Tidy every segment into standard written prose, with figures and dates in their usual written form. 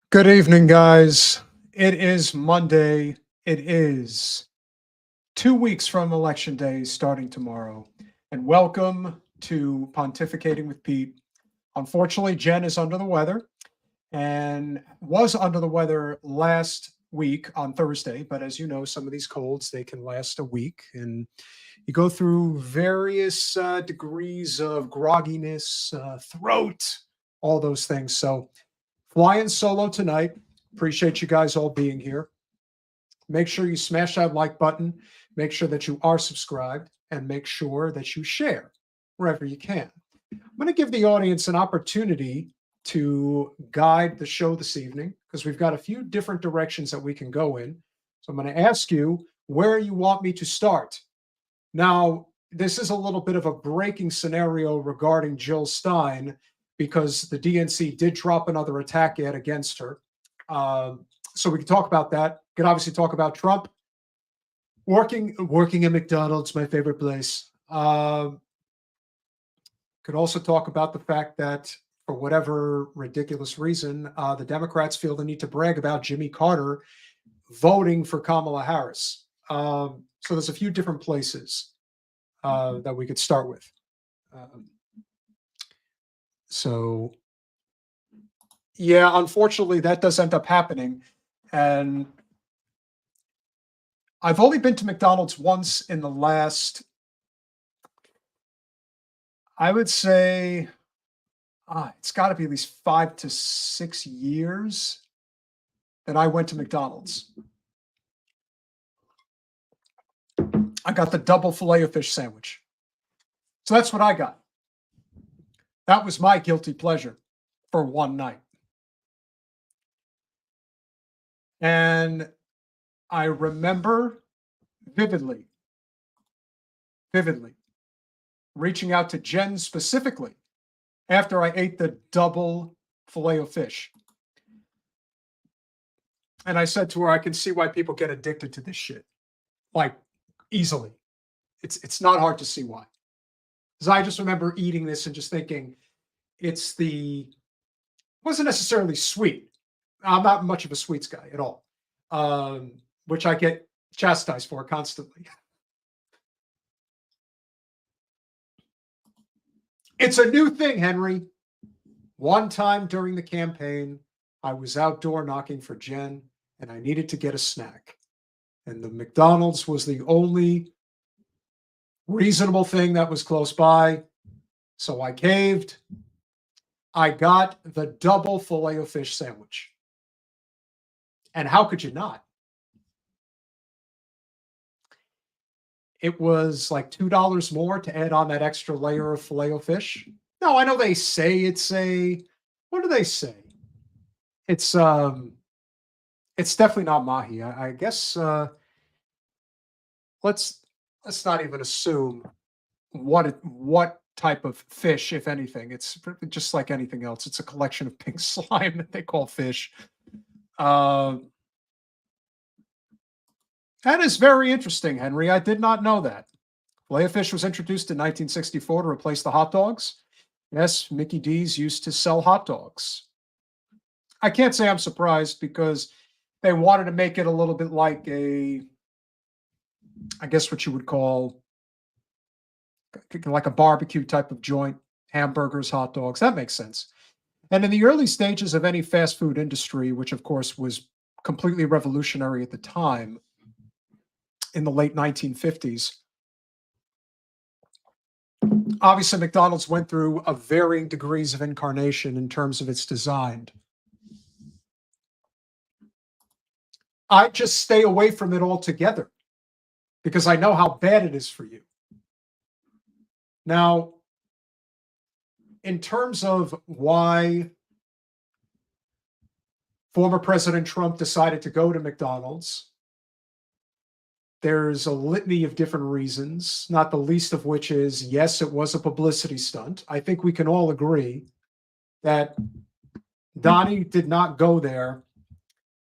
Good evening, guys. It is Monday. It is 2 weeks from Election Day starting tomorrow. And welcome to Pontificating with Pete. Unfortunately, Jen is under the weather and was under the weather last week on Thursday. But as you know, some of these colds, they can last a week. And you go through various degrees of grogginess, throat, all those things. So flying solo tonight. Appreciate you guys all being here. Make sure you smash that like button. Make sure that you are subscribed and make sure that you share wherever you can. I'm going to give the audience an opportunity to guide the show this evening because we've got a few different directions that we can go in. So I'm going to ask you where you want me to start. Now, this is a little bit of a breaking scenario regarding Jill Stein because the DNC did drop another attack ad against her. So we can talk about that. We can obviously talk about Trump working at McDonald's, my favorite place. Could also talk about the fact that for whatever ridiculous reason, the Democrats feel the need to brag about Jimmy Carter voting for Kamala Harris. So there's a few different places that we could start with. So, yeah, unfortunately, that does end up happening. And I've only been to McDonald's once in the last, I would say, it's got to be at least 5 to 6 years that I went to McDonald's. I got the double filet of fish sandwich. So that's what I got. That was my guilty pleasure for one night. And I remember vividly reaching out to Jen specifically after I ate the double filet of fish. And I said to her, I can see why people get addicted to this shit. Like, easily. It's not hard to see why. Because I just remember eating this and just thinking, wasn't necessarily sweet. I'm not much of a sweets guy at all, which I get chastised for constantly. It's a new thing, Henry. One time during the campaign, I was outdoor knocking for Jen, and I needed to get a snack. And the McDonald's was the only reasonable thing that was close by. So I caved. I got the double filet of fish sandwich. And how could you not? It was like $2 more to add on that extra layer of filet of fish. No, I know they say what do they say? It's definitely not mahi. I guess let's not even assume what type of fish, if anything. It's just like anything else. It's a collection of pink slime that they call fish. That is very interesting, Henry. I did not know that. Filet-O-Fish was introduced in 1964 to replace the hot dogs. Yes, Mickey D's used to sell hot dogs. I can't say I'm surprised because they wanted to make it a little bit like I guess what you would call like a barbecue type of joint, hamburgers, hot dogs. That makes sense. And in the early stages of any fast food industry, which of course was completely revolutionary at the time, in the late 1950s, obviously McDonald's went through a varying degrees of incarnation in terms of its design. I just stay away from it altogether because I know how bad it is for you. Now, in terms of why former President Trump decided to go to McDonald's, there's a litany of different reasons, not the least of which is, yes, it was a publicity stunt. I think we can all agree that Donnie did not go there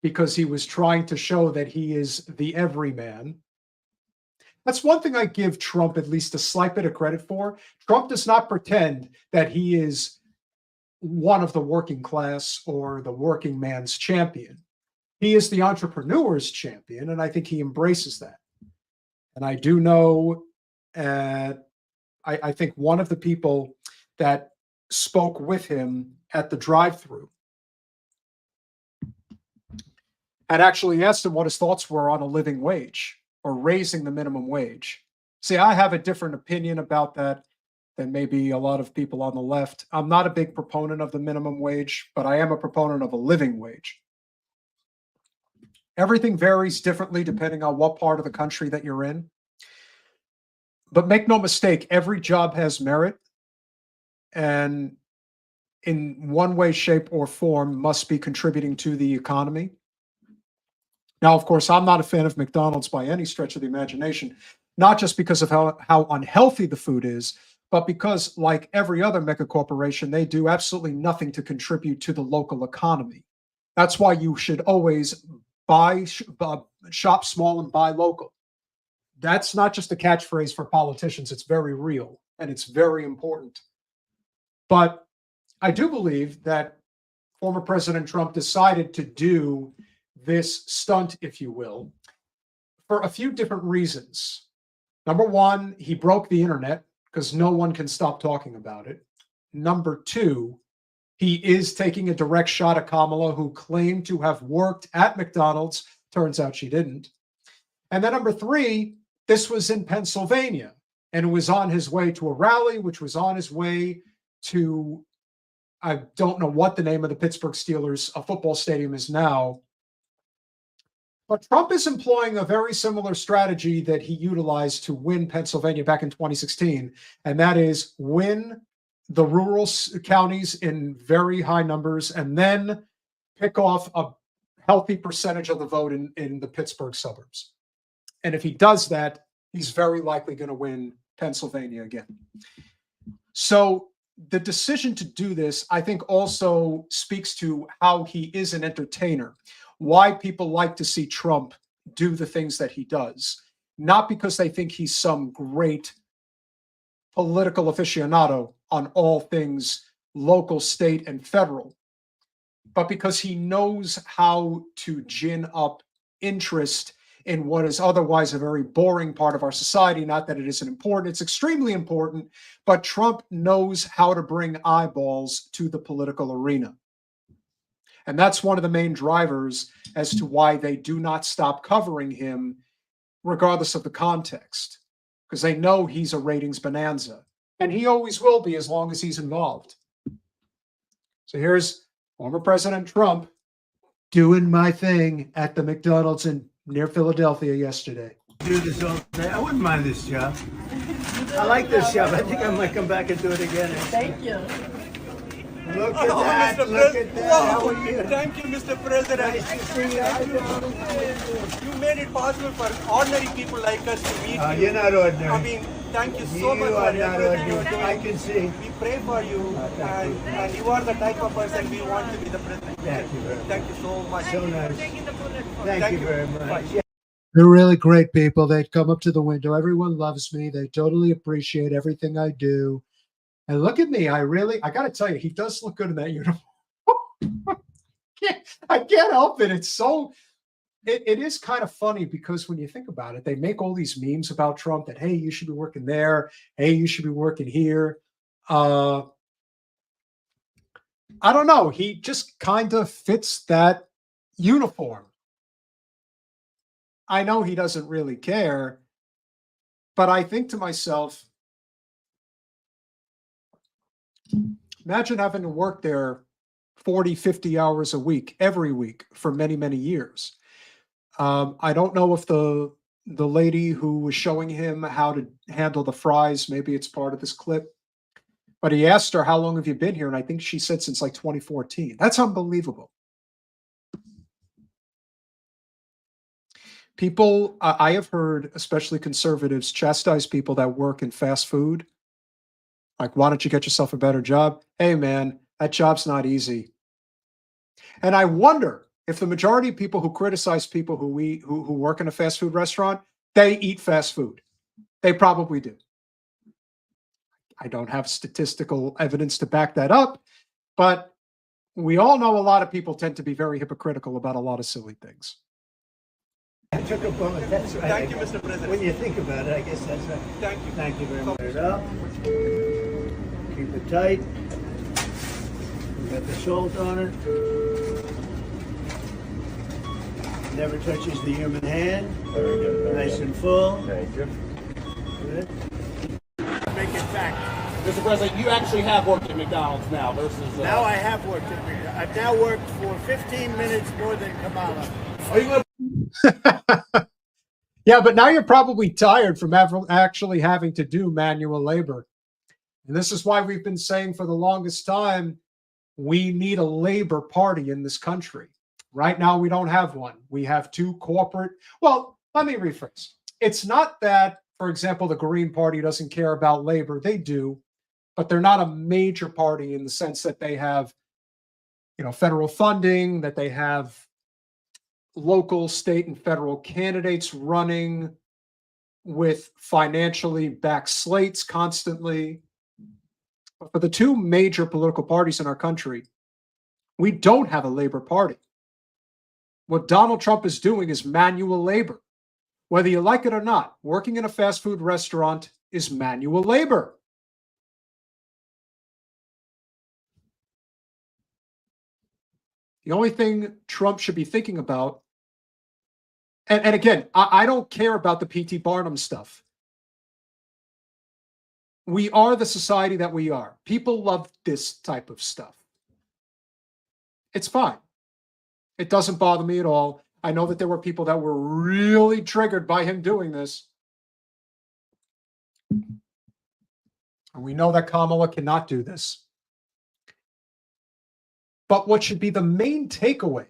because he was trying to show that he is the everyman. That's one thing I give Trump at least a slight bit of credit for. Trump does not pretend that he is one of the working class or the working man's champion. He is the entrepreneur's champion, and I think he embraces that. And I do know, I think one of the people that spoke with him at the drive-through had actually asked him what his thoughts were on a living wage or raising the minimum wage. See, I have a different opinion about that than maybe a lot of people on the left. I'm not a big proponent of the minimum wage, but I am a proponent of a living wage. Everything varies differently depending on what part of the country that you're in. But make no mistake, every job has merit, and in one way, shape, or form must be contributing to the economy. Now, of course, I'm not a fan of McDonald's by any stretch of the imagination, not just because of how unhealthy the food is, but because, like every other mega corporation, they do absolutely nothing to contribute to the local economy. That's why you should always shop small and buy local. That's not just a catchphrase for politicians. It's very real, and it's very important. But I do believe that former President Trump decided to do this stunt, if you will, for a few different reasons. Number one, he broke the internet because no one can stop talking about it. Number two, he is taking a direct shot at Kamala, who claimed to have worked at McDonald's. Turns out she didn't. And then number three, this was in Pennsylvania, and it was on his way to a rally, which was on his way to, I don't know what the name of the Pittsburgh Steelers football stadium is now. But Trump is employing a very similar strategy that he utilized to win Pennsylvania back in 2016, and that is win the rural counties in very high numbers and then pick off a healthy percentage of the vote in the Pittsburgh suburbs. And if he does that, he's very likely going to win Pennsylvania again. So the decision to do this, I think, also speaks to how he is an entertainer, why people like to see Trump do the things that he does, not because they think he's some great political aficionado on all things local, state, and federal, but because he knows how to gin up interest in what is otherwise a very boring part of our society. Not that it isn't important, it's extremely important, but Trump knows how to bring eyeballs to the political arena. And that's one of the main drivers as to why they do not stop covering him, regardless of the context, because they know he's a ratings bonanza. And he always will be as long as he's involved. So here's former President Trump doing my thing at the McDonald's near Philadelphia yesterday. Do this all day. I wouldn't mind this job. I like this job. I think I might come back and do it again. Thank you. Look at that. Mr. Look at that. Wow. How are you? Thank you, Mr. President. Nice to see you. You made it possible for ordinary people like us to meet you. You're not ordinary. I mean, thank you so much You for are not everything you're ordinary. doing. I can see. We pray for you, and you are the type of person we want to be the president. Thank you very much. Thank you so much. So nice. Thank you very much. They're really great people. They come up to the window. Everyone loves me. They totally appreciate everything I do. And look at me. I got to tell you, he does look good in that uniform. I can't help it. It's so, it is kind of funny because when you think about it, they make all these memes about Trump that, hey, you should be working there. Hey, you should be working here. I don't know. He just kind of fits that uniform. I know he doesn't really care, but I think to myself, imagine having to work there 40, 50 hours a week, every week for many, many years. I don't know if the lady who was showing him how to handle the fries, maybe it's part of this clip, but he asked her, how long have you been here? And I think she said since like 2014. That's unbelievable. People, I have heard, especially conservatives, chastise people that work in fast food. Like, why don't you get yourself a better job? Hey, man, that job's not easy. And I wonder if the majority of people who criticize people who work in a fast food restaurant, they eat fast food. They probably do. I don't have statistical evidence to back that up, But we all know a lot of people tend to be very hypocritical about a lot of silly things. I took a bullet. That's right. Thank you, Mr. President. When you think about it, I guess that's right. Thank you. Thank you very much. It up. Keep it tight. We got the salt on it. Never touches the human hand. Very good. Very Nice good. and full. Thank you. Good. Make it fact. Mr. President, you actually have worked at McDonald's now versus. Now I have worked at McDonald's. I've now worked for 15 minutes more than Kamala. Are you going to Yeah, but now you're probably tired from actually having to do manual labor. And this is why we've been saying for the longest time, we need a labor party in this country. Right now, we don't have one. We have two corporate. Well, let me rephrase. It's not that, for example, the Green Party doesn't care about labor. They do, but they're not a major party in the sense that they have, federal funding, that they have local, state, and federal candidates running with financially backed slates constantly. But for the two major political parties in our country, we don't have a labor party. What Donald Trump is doing is manual labor. Whether you like it or not, working in a fast food restaurant is manual labor. The only thing Trump should be thinking about, and again, I don't care about the P.T. Barnum stuff. We are the society that we are. People love this type of stuff. It's fine. It doesn't bother me at all. I know that there were people that were really triggered by him doing this. And we know that Kamala cannot do this. But what should be the main takeaway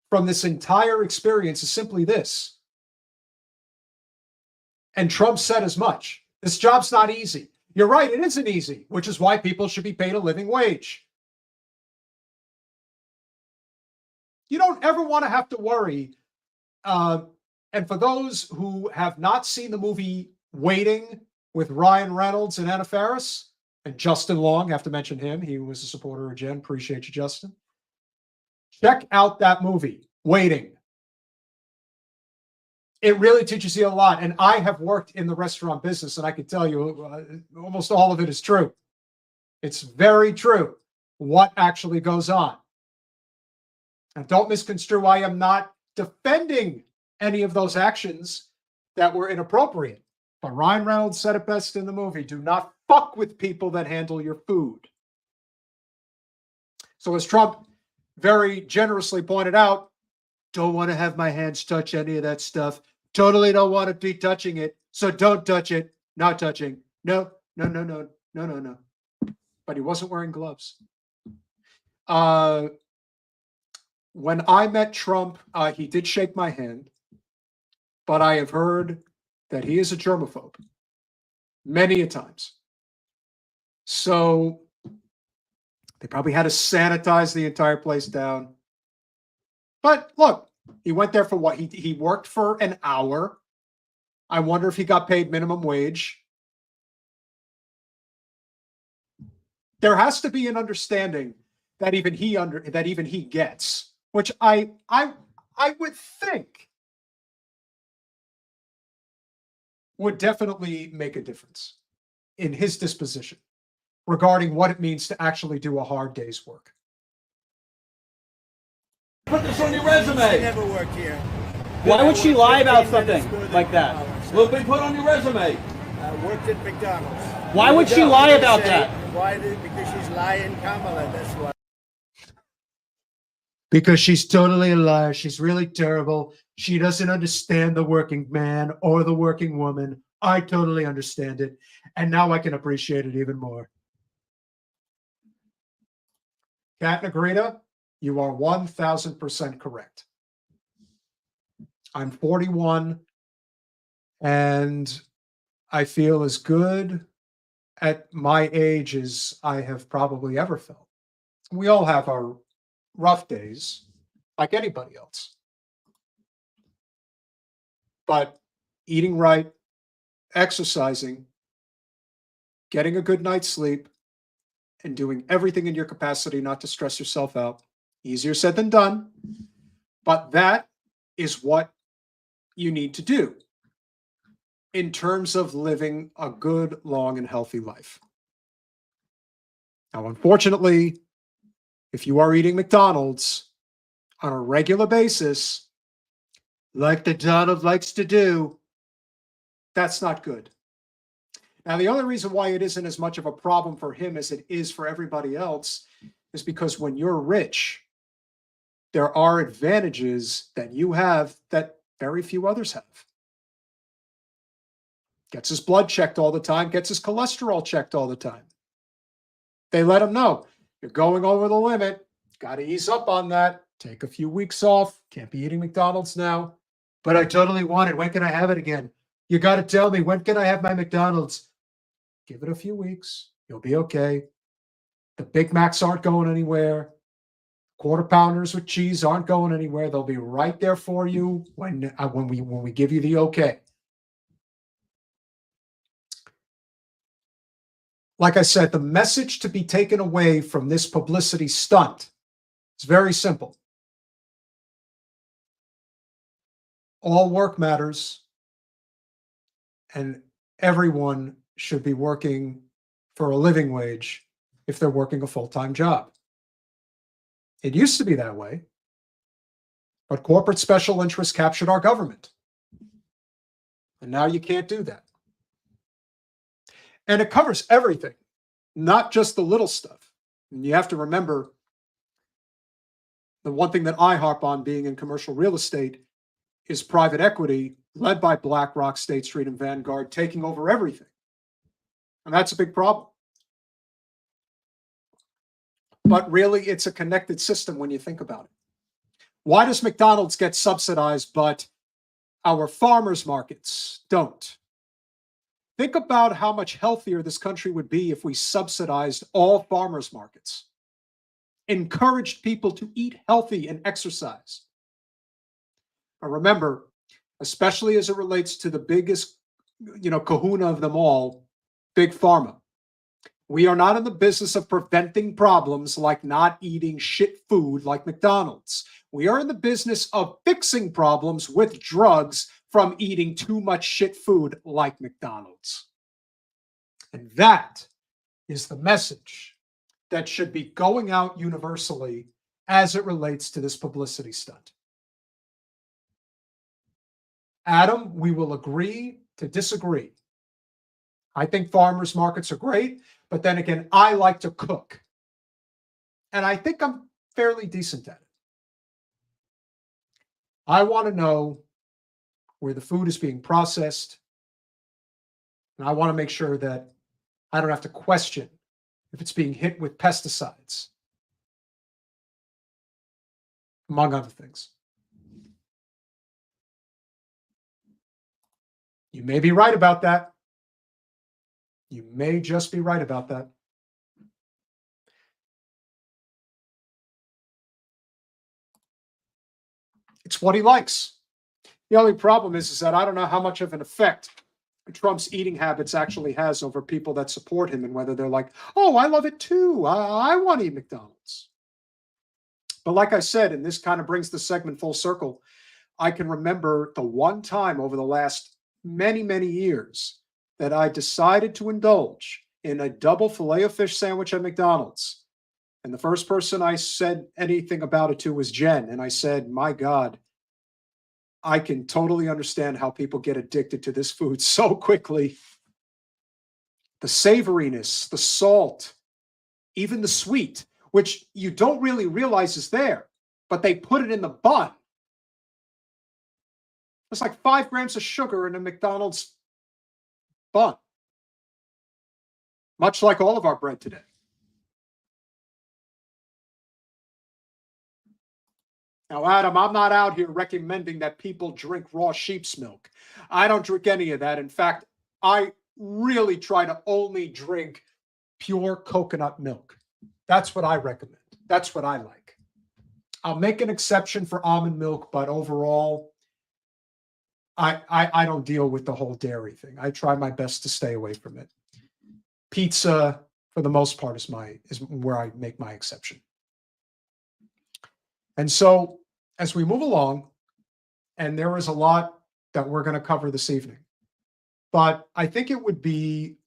from this entire experience is simply this. And Trump said as much. This job's not easy. You're right, it isn't easy, which is why people should be paid a living wage. You don't ever want to have to worry. And for those who have not seen the movie Waiting with Ryan Reynolds and Anna Faris, and Justin Long, I have to mention him. He was a supporter of Jen. Appreciate you, Justin. Check out that movie, Waiting. It really teaches you a lot. And I have worked in the restaurant business, and I can tell you almost all of it is true. It's very true what actually goes on. And don't misconstrue, I am not defending any of those actions that were inappropriate. But Ryan Reynolds said it best in the movie, do not fuck with people that handle your food. So as Trump very generously pointed out, don't want to have my hands touch any of that stuff. Totally don't want to be touching it. So don't touch it. Not touching. No. But he wasn't wearing gloves. When I met Trump, he did shake my hand, but I have heard that he is a germaphobe many a times. So they probably had to sanitize the entire place down. But look, he went there for what? He worked for an hour. I wonder if he got paid minimum wage. There has to be an understanding that even he gets, which I would think would definitely make a difference in his disposition regarding what it means to actually do a hard day's work. put this on your I resume? never worked here. Why would she lie about 15 minutes something more than like that? Kamala. Will be put on your resume. I worked at McDonald's. Why would she lie about that? Because she's lying, Kamala. That's why. Because she's totally a liar. She's really terrible. She doesn't understand the working man or the working woman. I totally understand it. And now I can appreciate it even more. Kat Negrita, you are 1,000% correct. I'm 41 and I feel as good at my age as I have probably ever felt. We all have our rough days like anybody else. But eating right, exercising, getting a good night's sleep, and doing everything in your capacity not to stress yourself out. Easier said than done, but that is what you need to do in terms of living a good, long, and healthy life. Now, unfortunately, if you are eating McDonald's on a regular basis, like the Donald likes to do, that's not good. Now, the only reason why it isn't as much of a problem for him as it is for everybody else is because when you're rich, there are advantages that you have that very few others have. Gets his blood checked all the time, gets his cholesterol checked all the time. They let him know, you're going over the limit, got to ease up on that, take a few weeks off, can't be eating McDonald's now. But I totally want it. When can I have it again? You got to tell me, when can I have my McDonald's? Give it a few weeks. You'll be okay. The Big Macs aren't going anywhere. Quarter pounders with cheese aren't going anywhere. They'll be right there for you when we give you the okay. Like I said, the message to be taken away from this publicity stunt is very simple. All work matters, and everyone should be working for a living wage if they're working a full-time job. It used to be that way, but corporate special interests captured our government. And now you can't do that. And it covers everything, not just the little stuff. And you have to remember, the one thing that I harp on being in commercial real estate is private equity led by BlackRock, State Street, and Vanguard taking over everything. And that's a big problem. But really, it's a connected system when you think about it. Why does McDonald's get subsidized, but our farmers markets don't? Think about how much healthier this country would be if we subsidized all farmers markets, encouraged people to eat healthy and exercise. Now remember, especially as it relates to the biggest, kahuna of them all, Big Pharma. We are not in the business of preventing problems like not eating shit food like McDonald's. We are in the business of fixing problems with drugs from eating too much shit food like McDonald's. And that is the message that should be going out universally as it relates to this publicity stunt. Adam, we will agree to disagree. I think farmers markets are great, but then again, I like to cook. And I think I'm fairly decent at it. I want to know where the food is being processed. And I want to make sure that I don't have to question if it's being hit with pesticides, among other things. You may be right about that. You may just be right about that. It's what he likes. The only problem is that I don't know how much of an effect Trump's eating habits actually has over people that support him and whether they're like, oh, I love it too. I want to eat McDonald's. But like I said, and this kind of brings the segment full circle, I can remember the one time over the last many, many years that I decided to indulge in a double Filet-O-Fish sandwich at McDonald's. And the first person I said anything about it to was Jen. And I said, my God, I can totally understand how people get addicted to this food so quickly. The savoriness, the salt, even the sweet, which you don't really realize is there, but they put it in the bun. It's like 5 grams of sugar in a McDonald's bun, much like all of our bread today. Now, Adam, I'm not out here recommending that people drink raw sheep's milk. I don't drink any of that. In fact, I really try to only drink pure coconut milk. That's what I recommend. That's what I like. I'll make an exception for almond milk, but overall, I don't deal with the whole dairy thing. I try my best to stay away from it. Pizza, for the most part, is where I make my exception. And so as we move along, and there is a lot that we're going to cover this evening, but I think it would be,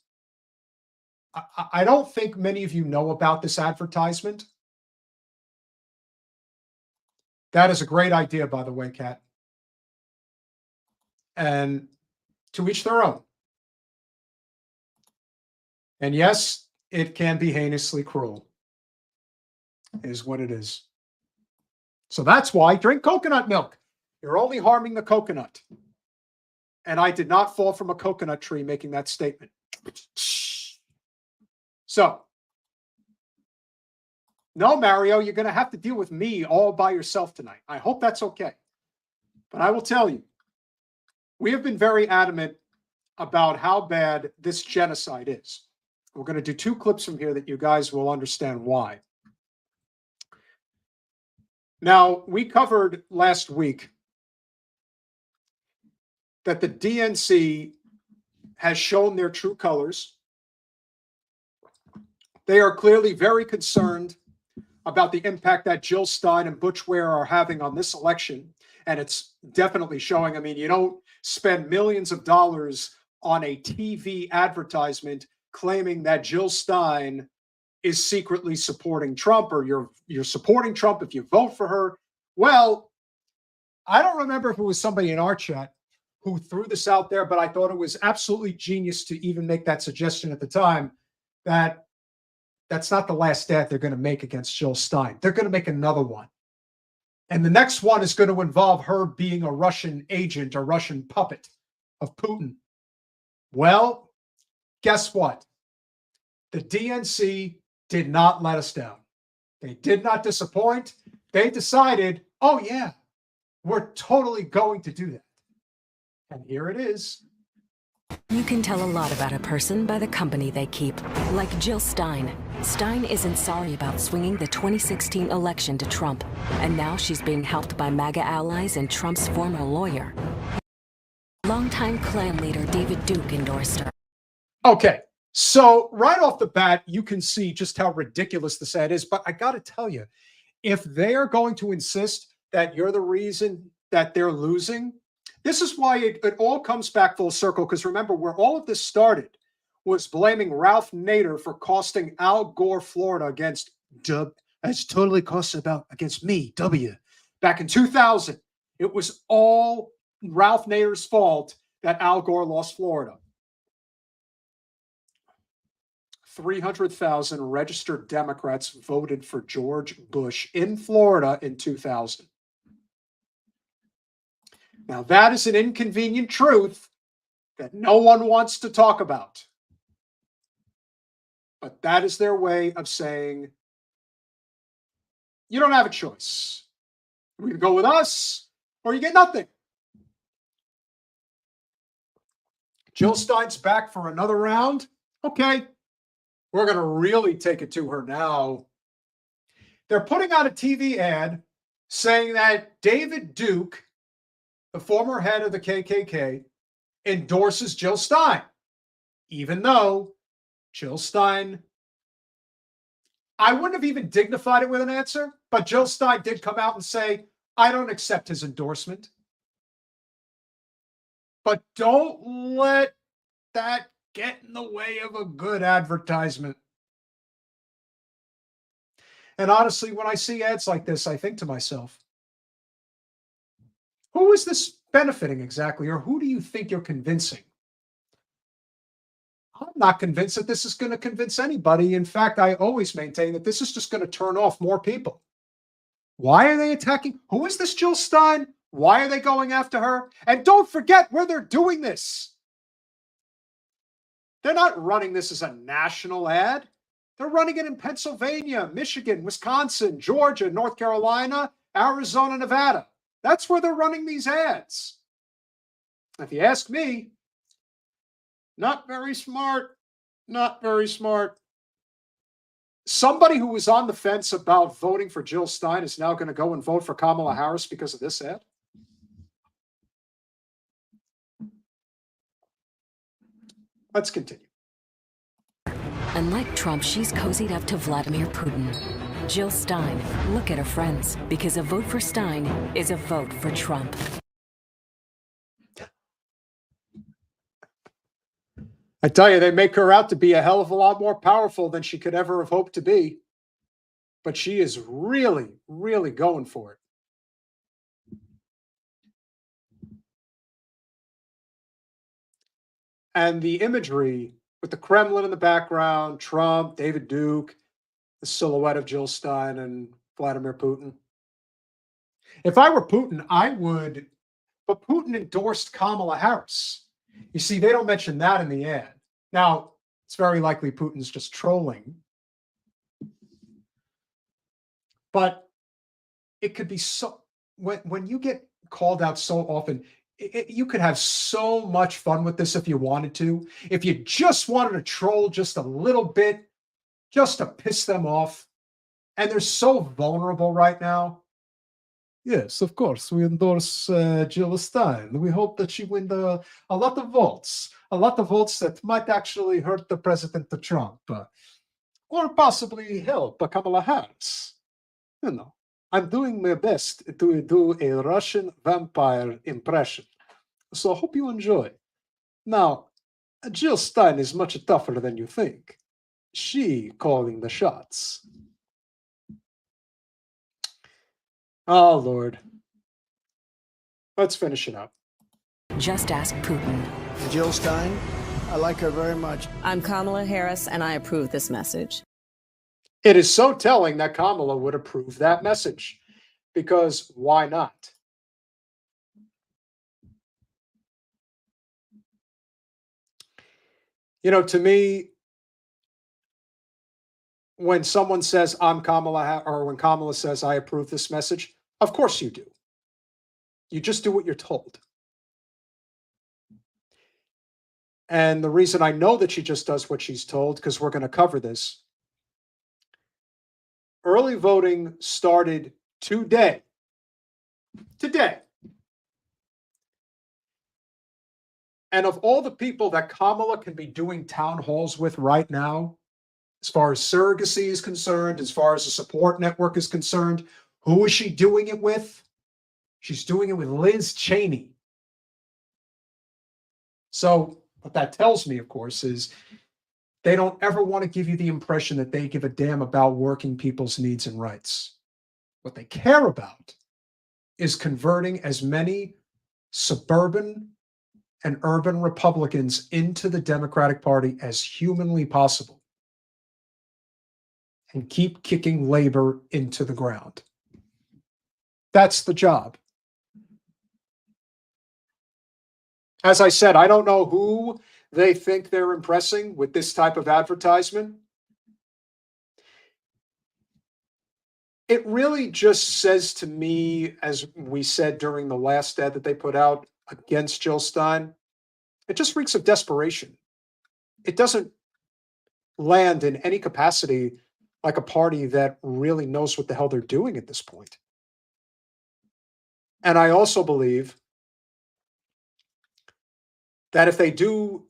I don't think many of you know about this advertisement. That is a great idea, by the way, Kat. And to each their own. And yes, it can be heinously cruel, is what it is. So that's why drink coconut milk. You're only harming the coconut. And I did not fall from a coconut tree making that statement. So, no, Mario, you're going to have to deal with me all by yourself tonight. I hope that's okay. But I will tell you, we have been very adamant about how bad this genocide is. We're going to do 2 clips from here that you guys will understand why. Now, we covered last week that the DNC has shown their true colors. They are clearly very concerned about the impact that Jill Stein and Butch Ware are having on this election. And it's definitely showing. I mean, you don't spend millions of dollars on a TV advertisement claiming that Jill Stein is secretly supporting Trump, or you're supporting Trump if you vote for her. Well, I don't remember if it was somebody in our chat who threw this out there, but I thought it was absolutely genius to even make that suggestion at the time, that that's not the last stand they're going to make against Jill Stein. They're going to make another one. And the next one is going to involve her being a Russian agent, a Russian puppet of Putin. Well, guess what? The DNC did not let us down. They did not disappoint. They decided, oh yeah, we're totally going to do that. And here it is. You can tell a lot about a person by the company they keep. Like Jill Stein. Stein isn't sorry about swinging the 2016 election to Trump. And now she's being helped by MAGA allies and Trump's former lawyer. Longtime Klan leader David Duke endorsed her. Okay, so right off the bat, you can see just how ridiculous this ad is. But I got to tell you, if they are going to insist that you're the reason that they're losing, this is why it all comes back full circle. Because remember, where all of this started was blaming Ralph Nader for costing Al Gore Florida against it's totally cost against me, W. Back in 2000, it was all Ralph Nader's fault that Al Gore lost Florida. 300,000 registered Democrats voted for George Bush in Florida in 2000. Now, that is an inconvenient truth that no one wants to talk about. But that is their way of saying, you don't have a choice. You can go with us or you get nothing. Jill Stein's back for another round. Okay, we're going to really take it to her now. They're putting out a TV ad saying that David Duke, the former head of the KKK, endorses Jill Stein, even though Jill Stein, I wouldn't have even dignified it with an answer, but Jill Stein did come out and say, I don't accept his endorsement. But don't let that get in the way of a good advertisement. And honestly, when I see ads like this, I think to myself, who is this benefiting exactly, or who do you think you're convincing? I'm not convinced that this is going to convince anybody. In fact, I always maintain that this is just going to turn off more people. Why are they attacking? Who is this Jill Stein? Why are they going after her? And don't forget where they're doing this. They're not running this as a national ad. They're running it in Pennsylvania, Michigan, Wisconsin, Georgia, North Carolina, Arizona, Nevada. That's where they're running these ads. If you ask me, not very smart, not very smart. Somebody who was on the fence about voting for Jill Stein is now going to go and vote for Kamala Harris because of this ad. Let's continue. And like Trump, she's cozied up to Vladimir Putin. Jill Stein, look at her friends, because a vote for Stein is a vote for Trump. I tell you, they make her out to be a hell of a lot more powerful than she could ever have hoped to be. But she is really, really going for it. And the imagery with the Kremlin in the background, Trump, David Duke, the silhouette of Jill Stein and Vladimir Putin. If I were Putin, I would, but Putin endorsed Kamala Harris. You see, they don't mention that in the ad. Now, it's very likely Putin's just trolling. But it could be so, when you get called out so often, you could have so much fun with this if you wanted to. If you just wanted to troll just a little bit, just to piss them off. And they're so vulnerable right now. Yes, of course, we endorse Jill Stein. We hope that she wins a lot of votes that might actually hurt the President Trump, or possibly help Kamala Harris. You know, I'm doing my best to do a Russian vampire impression, so I hope you enjoy. Now, Jill Stein is much tougher than you think. She calling the shots. Oh, Lord. Let's finish it up. Just ask Putin. Jill Stein, I like her very much. I'm Kamala Harris, and I approve this message. It is so telling that Kamala would approve that message, because why not? You know, to me, when someone says I'm Kamala, or when Kamala says I approve this message, of course you do. You just do what you're told. And the reason I know that she just does what she's told, because we're going to cover this. Early voting started today. Today. And of all the people that Kamala can be doing town halls with right now, as far as surrogacy is concerned, as far as the support network is concerned, who is she doing it with? She's doing it with Liz Cheney. So what that tells me, of course, is they don't ever want to give you the impression that they give a damn about working people's needs and rights. What they care about is converting as many suburban and urban Republicans into the Democratic Party as humanly possible, and keep kicking labor into the ground. That's the job. As I said, I don't know who they think they're impressing with this type of advertisement. It really just says to me, as we said during the last ad that they put out against Jill Stein, it just reeks of desperation. It doesn't land in any capacity like a party that really knows what the hell they're doing at this point. And I also believe that if they do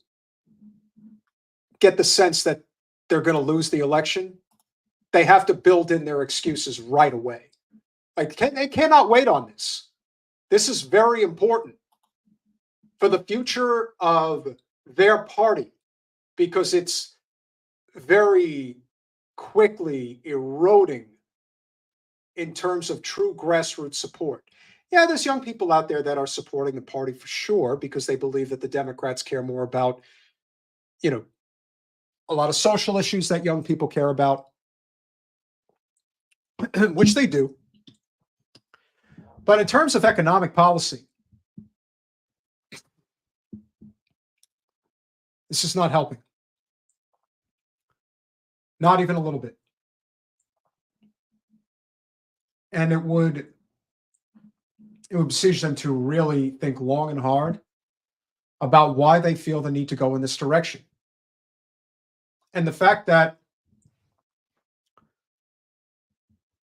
get the sense that they're going to lose the election, they have to build in their excuses right away. Like, they cannot wait on this. This is very important for the future of their party, because it's very quickly eroding in terms of true grassroots support. Yeah, there's young people out there that are supporting the party for sure, because they believe that the Democrats care more about, you know, a lot of social issues that young people care about, which they do. But in terms of economic policy, this is not helping. Not even a little bit. And it would beseech them to really think long and hard about why they feel the need to go in this direction. And the fact that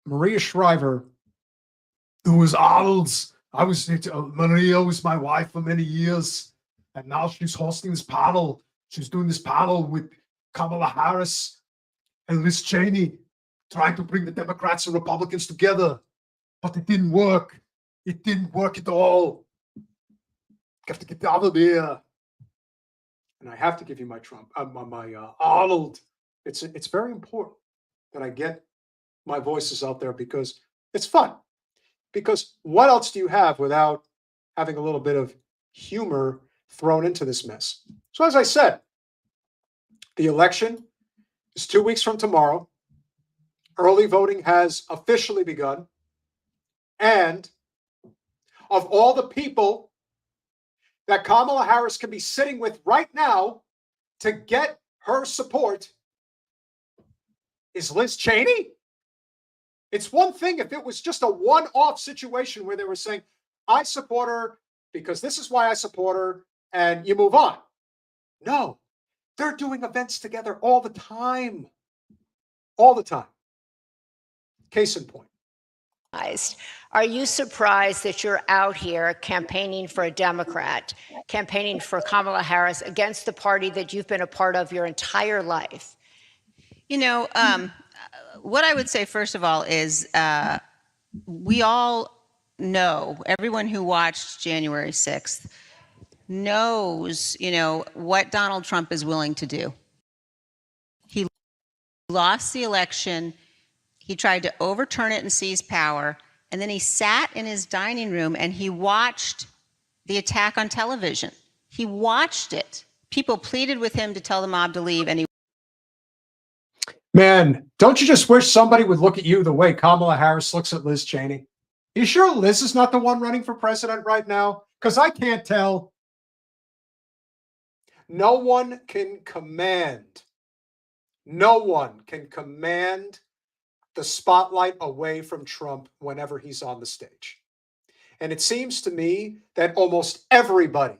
Maria Shriver, who was Arnold's, Maria was my wife for many years, and now she's hosting this panel. She's doing this panel with Kamala Harris and Liz Cheney trying to bring the Democrats and Republicans together. But it didn't work. It didn't work at all. You have to get out of there. And I have to give you my Arnold. It's very important that I get my voices out there because it's fun. Because what else do you have without having a little bit of humor thrown into this mess? So as I said, the election is 2 weeks from tomorrow. Early voting has officially begun. And of all the people that Kamala Harris can be sitting with right now to get her support is Liz Cheney. It's one thing if it was just a one-off situation where they were saying, I support her because this is why I support her, and you move on. No, they're doing events together all the time. All the time. Case in point. Are you surprised that you're out here campaigning for a Democrat, campaigning for Kamala Harris against the party that you've been a part of your entire life? You know, what I would say, first of all, is we all know, everyone who watched January 6th knows, what Donald Trump is willing to do. He lost the election. He tried to overturn it and seize power. And then he sat in his dining room and he watched the attack on television. He watched it. People pleaded with him to tell the mob to leave, and he. Man, don't you just wish somebody would look at you the way Kamala Harris looks at Liz Cheney? You sure Liz is not the one running for president right now? Because I can't tell. No one can command the spotlight away from Trump whenever he's on the stage. And it seems to me that almost everybody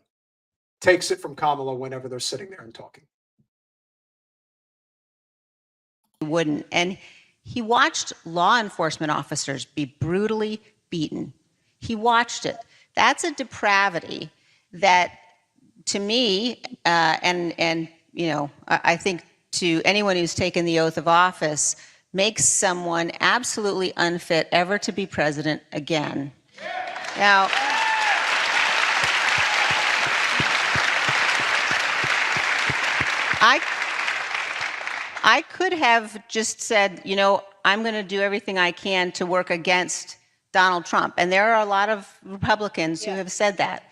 takes it from Kamala whenever they're sitting there and talking. Wouldn't. And he watched law enforcement officers be brutally beaten. He watched it. That's a depravity that, to me, I think to anyone who's taken the oath of office, makes someone absolutely unfit ever to be president again. Now, I could have just said, I'm going to do everything I can to work against Donald Trump. And there are a lot of Republicans who have said that.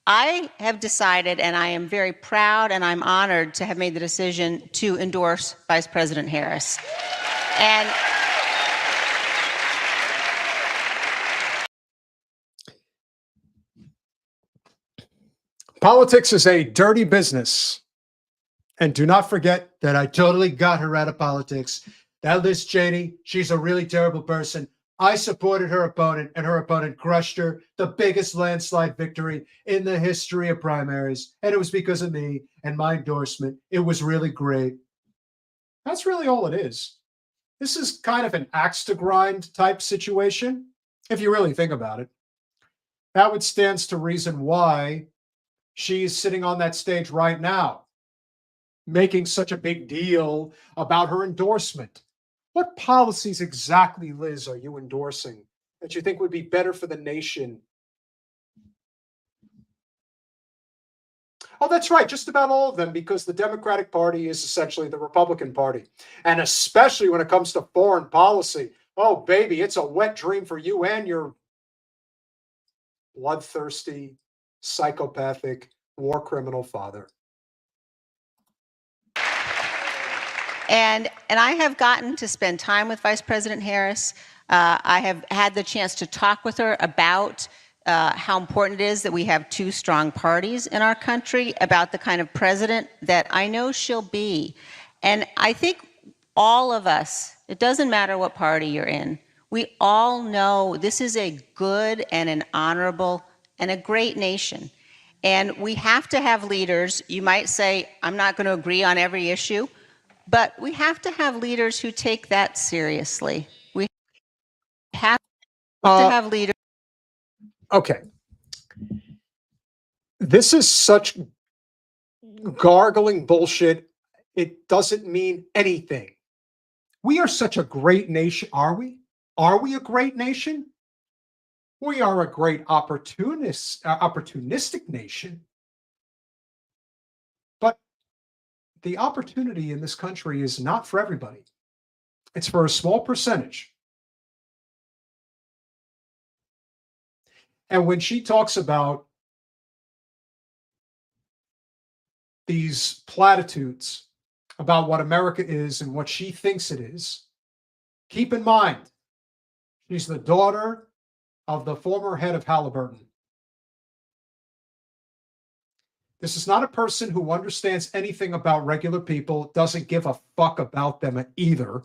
I have decided, and I am very proud and I'm honored to have made the decision to endorse Vice President Harris. And politics is a dirty business. And do not forget that I totally got her out of politics. That Liz Cheney, she's a really terrible person. I supported her opponent, and her opponent crushed her. The biggest landslide victory in the history of primaries. And it was because of me and my endorsement. It was really great. That's really all it is. This is kind of an axe to grind type situation, if you really think about it. That would stand to reason why she's sitting on that stage right now, making such a big deal about her endorsement. What policies exactly, Liz, are you endorsing that you think would be better for the nation? Oh, that's right, just about all of them, because the Democratic Party is essentially the Republican Party. And especially when it comes to foreign policy. Oh, baby, it's a wet dream for you and your bloodthirsty, psychopathic, war criminal father. And I have gotten to spend time with Vice President Harris. I have had the chance to talk with her about how important it is that we have two strong parties in our country, about the kind of president that I know she'll be. And I think all of us, it doesn't matter what party you're in, we all know this is a good and an honorable and a great nation. And we have to have leaders. You might say, I'm not going to agree on every issue, but we have to have leaders who take that seriously. We have to have leaders. Okay. This is such gargling bullshit. It doesn't mean anything. We are such a great nation, are we? Are we a great nation? We are a great opportunistic nation. But the opportunity in this country is not for everybody. It's for a small percentage. And when she talks about these platitudes about what America is and what she thinks it is, keep in mind, she's the daughter of the former head of Halliburton. This is not a person who understands anything about regular people, doesn't give a fuck about them either.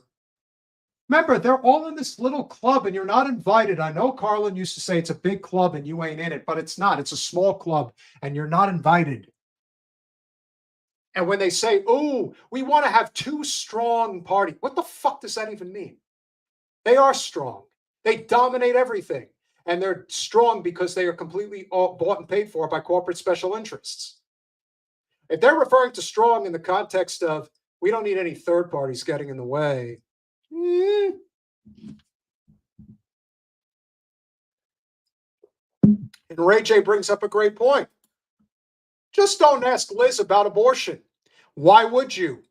Remember, they're all in this little club and you're not invited. I know Carlin used to say it's a big club and you ain't in it, but it's not. It's a small club and you're not invited. And when they say, oh, we want to have two strong parties, what the fuck does that even mean? They are strong. They dominate everything. And they're strong because they are completely bought and paid for by corporate special interests. If they're referring to strong in the context of we don't need any third parties getting in the way, and Ray J brings up a great point. Just don't ask Liz about abortion. Why would you?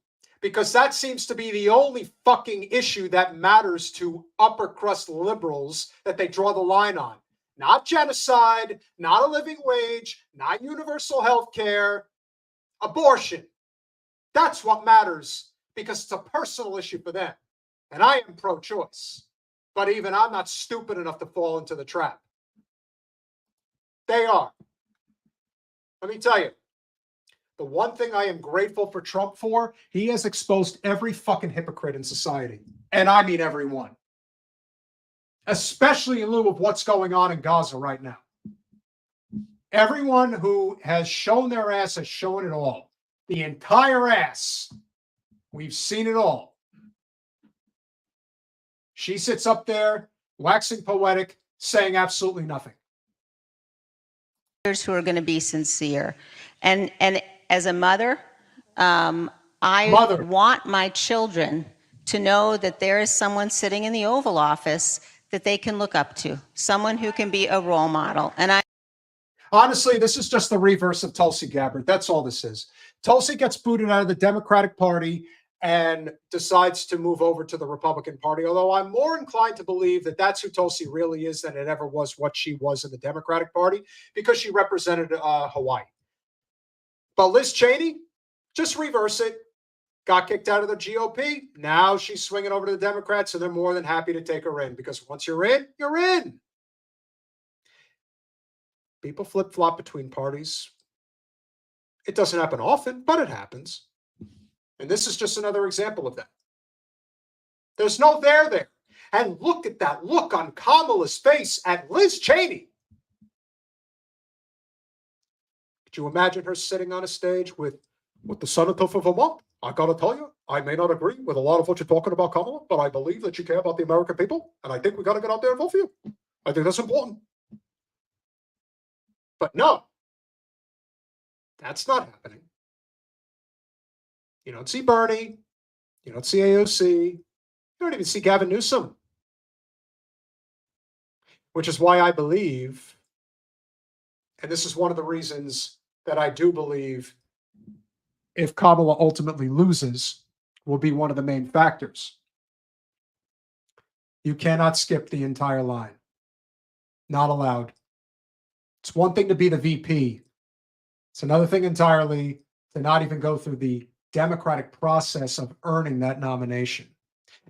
Because that seems to be the only fucking issue that matters to upper crust liberals that they draw the line on. Not genocide, not a living wage, not universal health care, abortion. That's what matters because it's a personal issue for them. And I am pro-choice. But even I'm not stupid enough to fall into the trap. They are. Let me tell you, the one thing I am grateful for Trump for, he has exposed every fucking hypocrite in society. And I mean everyone. Especially in lieu of what's going on in Gaza right now. Everyone who has shown their ass has shown it all. The entire ass. We've seen it all. She sits up there, waxing poetic, saying absolutely nothing. Who are going to be sincere. And as a mother, I want my children to know that there is someone sitting in the Oval Office that they can look up to, someone who can be a role model. And honestly, this is just the reverse of Tulsi Gabbard. That's all this is. Tulsi gets booted out of the Democratic Party and decides to move over to the Republican Party, although I'm more inclined to believe that that's who Tulsi really is than it ever was what she was in the Democratic Party, because she represented Hawaii. But Liz Cheney, just reverse it. Got kicked out of the GOP. Now she's swinging over to the Democrats, and they're more than happy to take her in, because once you're in, you're in. People flip-flop between parties. It doesn't happen often, but it happens. And this is just another example of that. There's no there. And look at that look on Kamala's face at Liz Cheney. Could you imagine her sitting on a stage with the senator for Vermont? I got to tell you, I may not agree with a lot of what you're talking about, Kamala, but I believe that you care about the American people, and I think we got to get out there and vote for you. I think that's important. But no, that's not happening. You don't see Bernie. You don't see AOC. You don't even see Gavin Newsom. Which is why I believe, and this is one of the reasons that I do believe if Kamala ultimately loses, will be one of the main factors. You cannot skip the entire line. Not allowed. It's one thing to be the VP. It's another thing entirely to not even go through the democratic process of earning that nomination.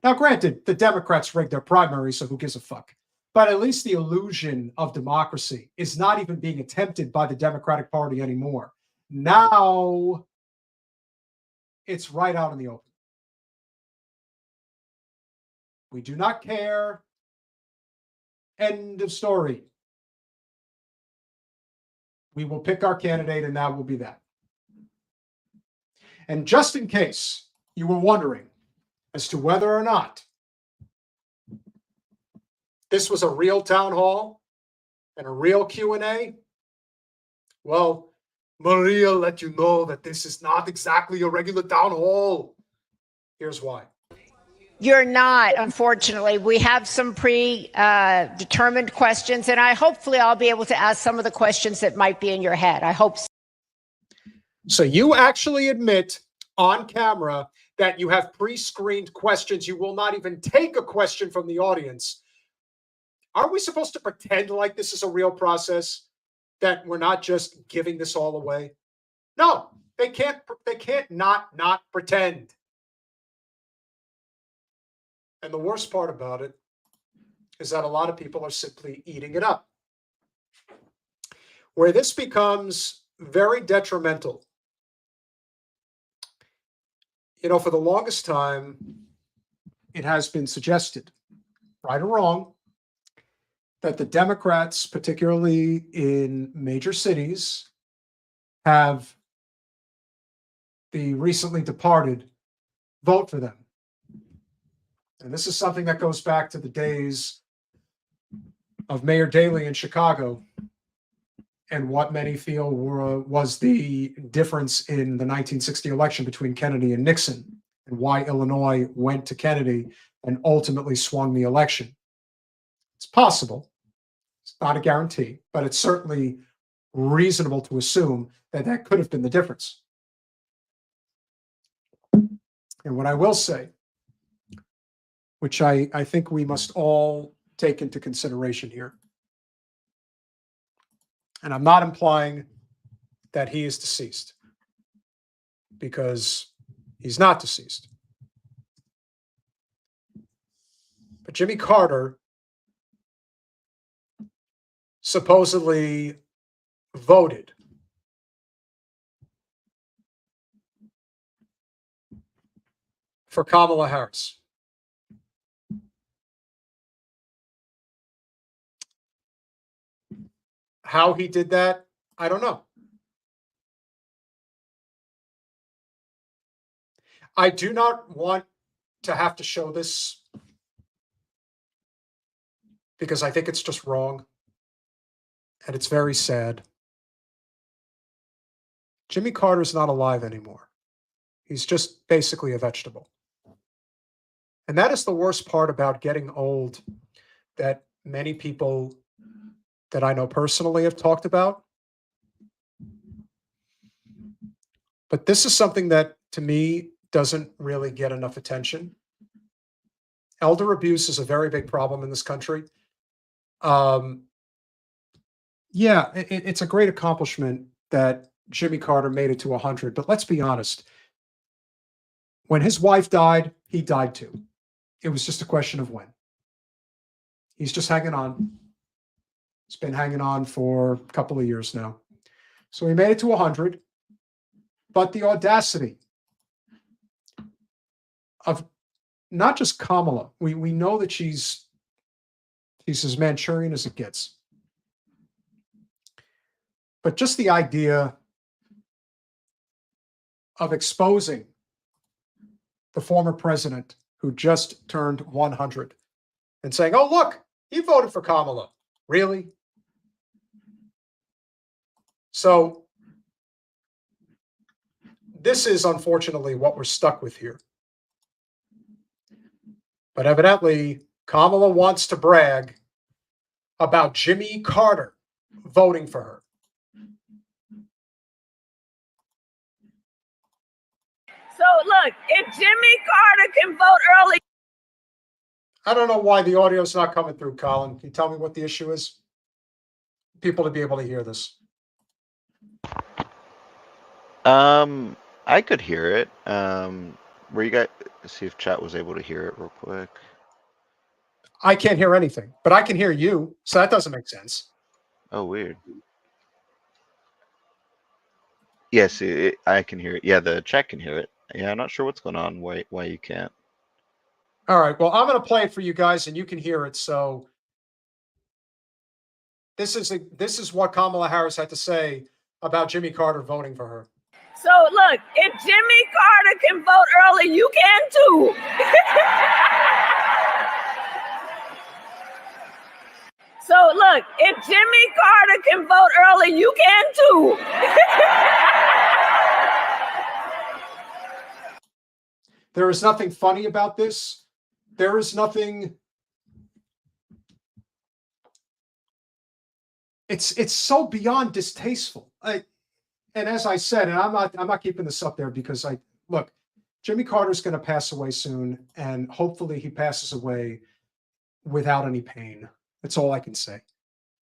Now, granted, the Democrats rigged their primary, so who gives a fuck? But at least the illusion of democracy is not even being attempted by the Democratic Party anymore. Now, it's right out in the open. We do not care. End of story. We will pick our candidate, and that will be that. And just in case you were wondering as to whether or not this was a real town hall and a real Q&A, well, Maria let you know that this is not exactly a regular town hall. Here's why. You're not, unfortunately. We have some determined questions, and hopefully I'll be able to ask some of the questions that might be in your head. I hope so. So you actually admit on camera that you have pre-screened questions. You will not even take a question from the audience. Are we supposed to pretend like this is a real process, that we're not just giving this all away? No, they can't not pretend. And the worst part about it is that a lot of people are simply eating it up. Where this becomes very detrimental. You know, for the longest time, it has been suggested, right or wrong, that the Democrats, particularly in major cities, have the recently departed vote for them. And this is something that goes back to the days of Mayor Daley in Chicago and what many feel was the difference in the 1960 election between Kennedy and Nixon, and why Illinois went to Kennedy and ultimately swung the election. It's possible. It's not a guarantee, but it's certainly reasonable to assume that that could have been the difference. And what I will say, which I think we must all take into consideration here, and I'm not implying that he is deceased, because he's not deceased. But Jimmy Carter supposedly voted for Kamala Harris. How he did that, I don't know. I do not want to have to show this because I think it's just wrong and it's very sad. Jimmy Carter's not alive anymore. He's just basically a vegetable. And that is the worst part about getting old that many people that I know personally have talked about. But this is something that, to me, doesn't really get enough attention. Elder abuse is a very big problem in this country. Yeah, it's a great accomplishment that Jimmy Carter made it to 100, but let's be honest. When his wife died, he died too. It was just a question of when. He's just hanging on. He's been hanging on for a couple of years now. So he made it to 100, but the audacity of not just Kamala. We know that she's as Manchurian as it gets. But just the idea of exposing the former president who just turned 100 and saying, oh, look, he voted for Kamala. Really? So this is unfortunately what we're stuck with here. But evidently, Kamala wants to brag about Jimmy Carter voting for her. So look, if Jimmy Carter can vote early. I don't know why the audio's not coming through, Colin. Can you tell me what the issue is? People to be able to hear this. I could hear it. Were you guys, see if chat was able to hear it real quick. I can't hear anything, but I can hear you, so that doesn't make sense. Oh, weird. Yes, I can hear it. Yeah, the chat can hear it. Yeah, I'm not sure what's going on. Why you can't. All right. Well, I'm going to play it for you guys, and you can hear it. So this is what Kamala Harris had to say about Jimmy Carter voting for her. So look, if Jimmy Carter can vote early, you can too. So look, if Jimmy Carter can vote early, you can too. There is nothing funny about this. There is nothing. It's so beyond distasteful. And as I said, and I'm not keeping this up there because look, Jimmy Carter's going to pass away soon, and hopefully he passes away without any pain. That's all I can say.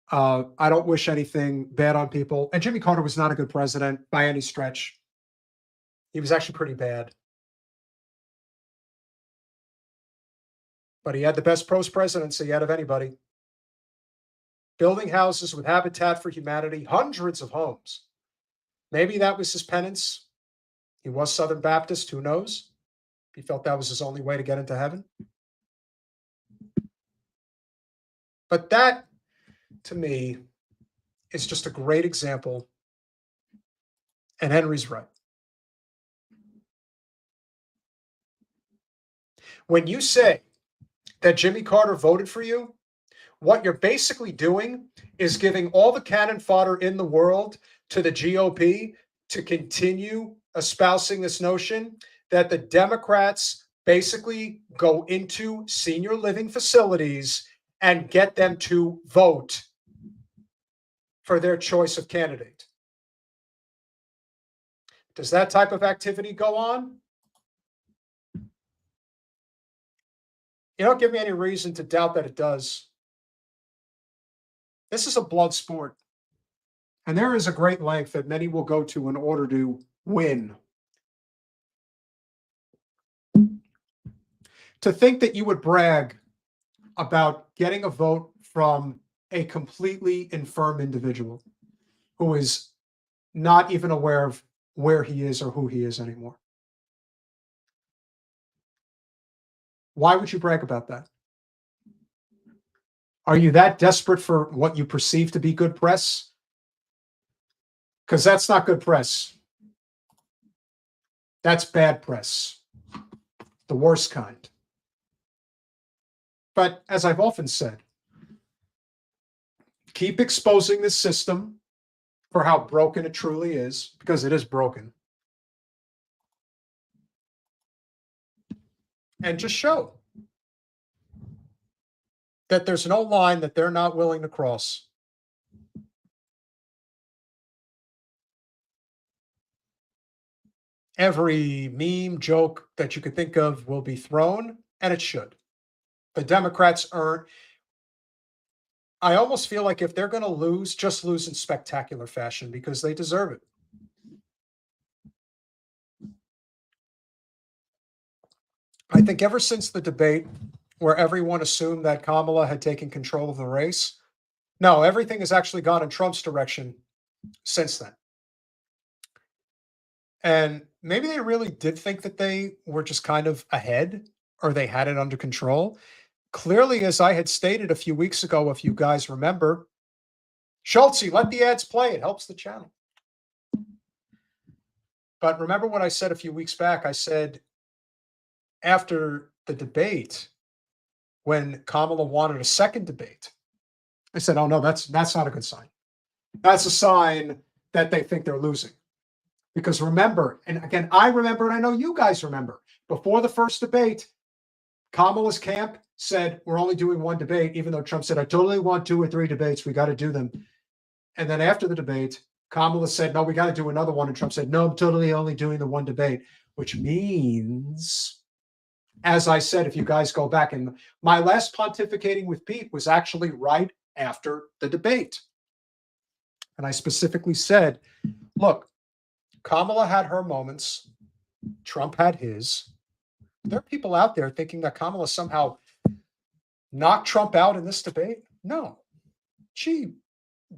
I don't wish anything bad on people. And Jimmy Carter was not a good president by any stretch. He was actually pretty bad. But he had the best post-presidency out of anybody. Building houses with Habitat for Humanity, hundreds of homes. Maybe that was his penance. He was Southern Baptist, who knows? He felt that was his only way to get into heaven. But that, to me, is just a great example. And Henry's right. When you say that Jimmy Carter voted for you, what you're basically doing is giving all the cannon fodder in the world to the GOP to continue espousing this notion that the Democrats basically go into senior living facilities and get them to vote for their choice of candidate. Does that type of activity go on? You don't give me any reason to doubt that it does. This is a blood sport. And there is a great length that many will go to in order to win. To think that you would brag about getting a vote from a completely infirm individual who is not even aware of where he is or who he is anymore. Why would you brag about that? Are you that desperate for what you perceive to be good press? Because that's not good press. That's bad press. The worst kind. But as I've often said, keep exposing this system for how broken it truly is, because it is broken. And just show that there's no line that they're not willing to cross. Every meme, joke that you could think of will be thrown, and it should. The Democrats I almost feel like if they're going to lose, just lose in spectacular fashion because they deserve it. I think ever since the debate where everyone assumed that Kamala had taken control of the race, no, everything has actually gone in Trump's direction since then. And maybe they really did think that they were just kind of ahead or they had it under control. Clearly, as I had stated a few weeks ago, if you guys remember, Schultze, let the ads play. It helps the channel. But remember what I said a few weeks back? I said after the debate, when Kamala wanted a second debate, I said, oh, no, that's not a good sign. That's a sign that they think they're losing. Because remember, and again, I remember, and I know you guys remember, before the first debate, Kamala's camp said, we're only doing one debate, even though Trump said, I totally want 2 or 3 debates. We got to do them. And then after the debate, Kamala said, no, we got to do another one. And Trump said, no, I'm totally only doing the one debate, which means, as I said, if you guys go back, and my last pontificating with Pete was actually right after the debate. And I specifically said, look, Kamala had her moments. Trump had his. There are people out there thinking that Kamala somehow knocked Trump out in this debate. No, she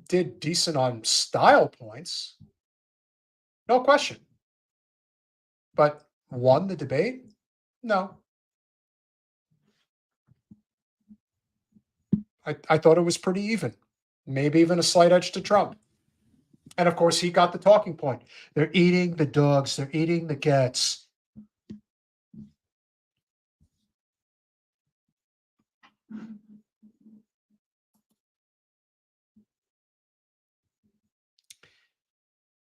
did decent on style points. No question. But won the debate? No. I thought it was pretty even. Maybe even a slight edge to Trump. And of course, he got the talking point. They're eating the dogs. They're eating the cats.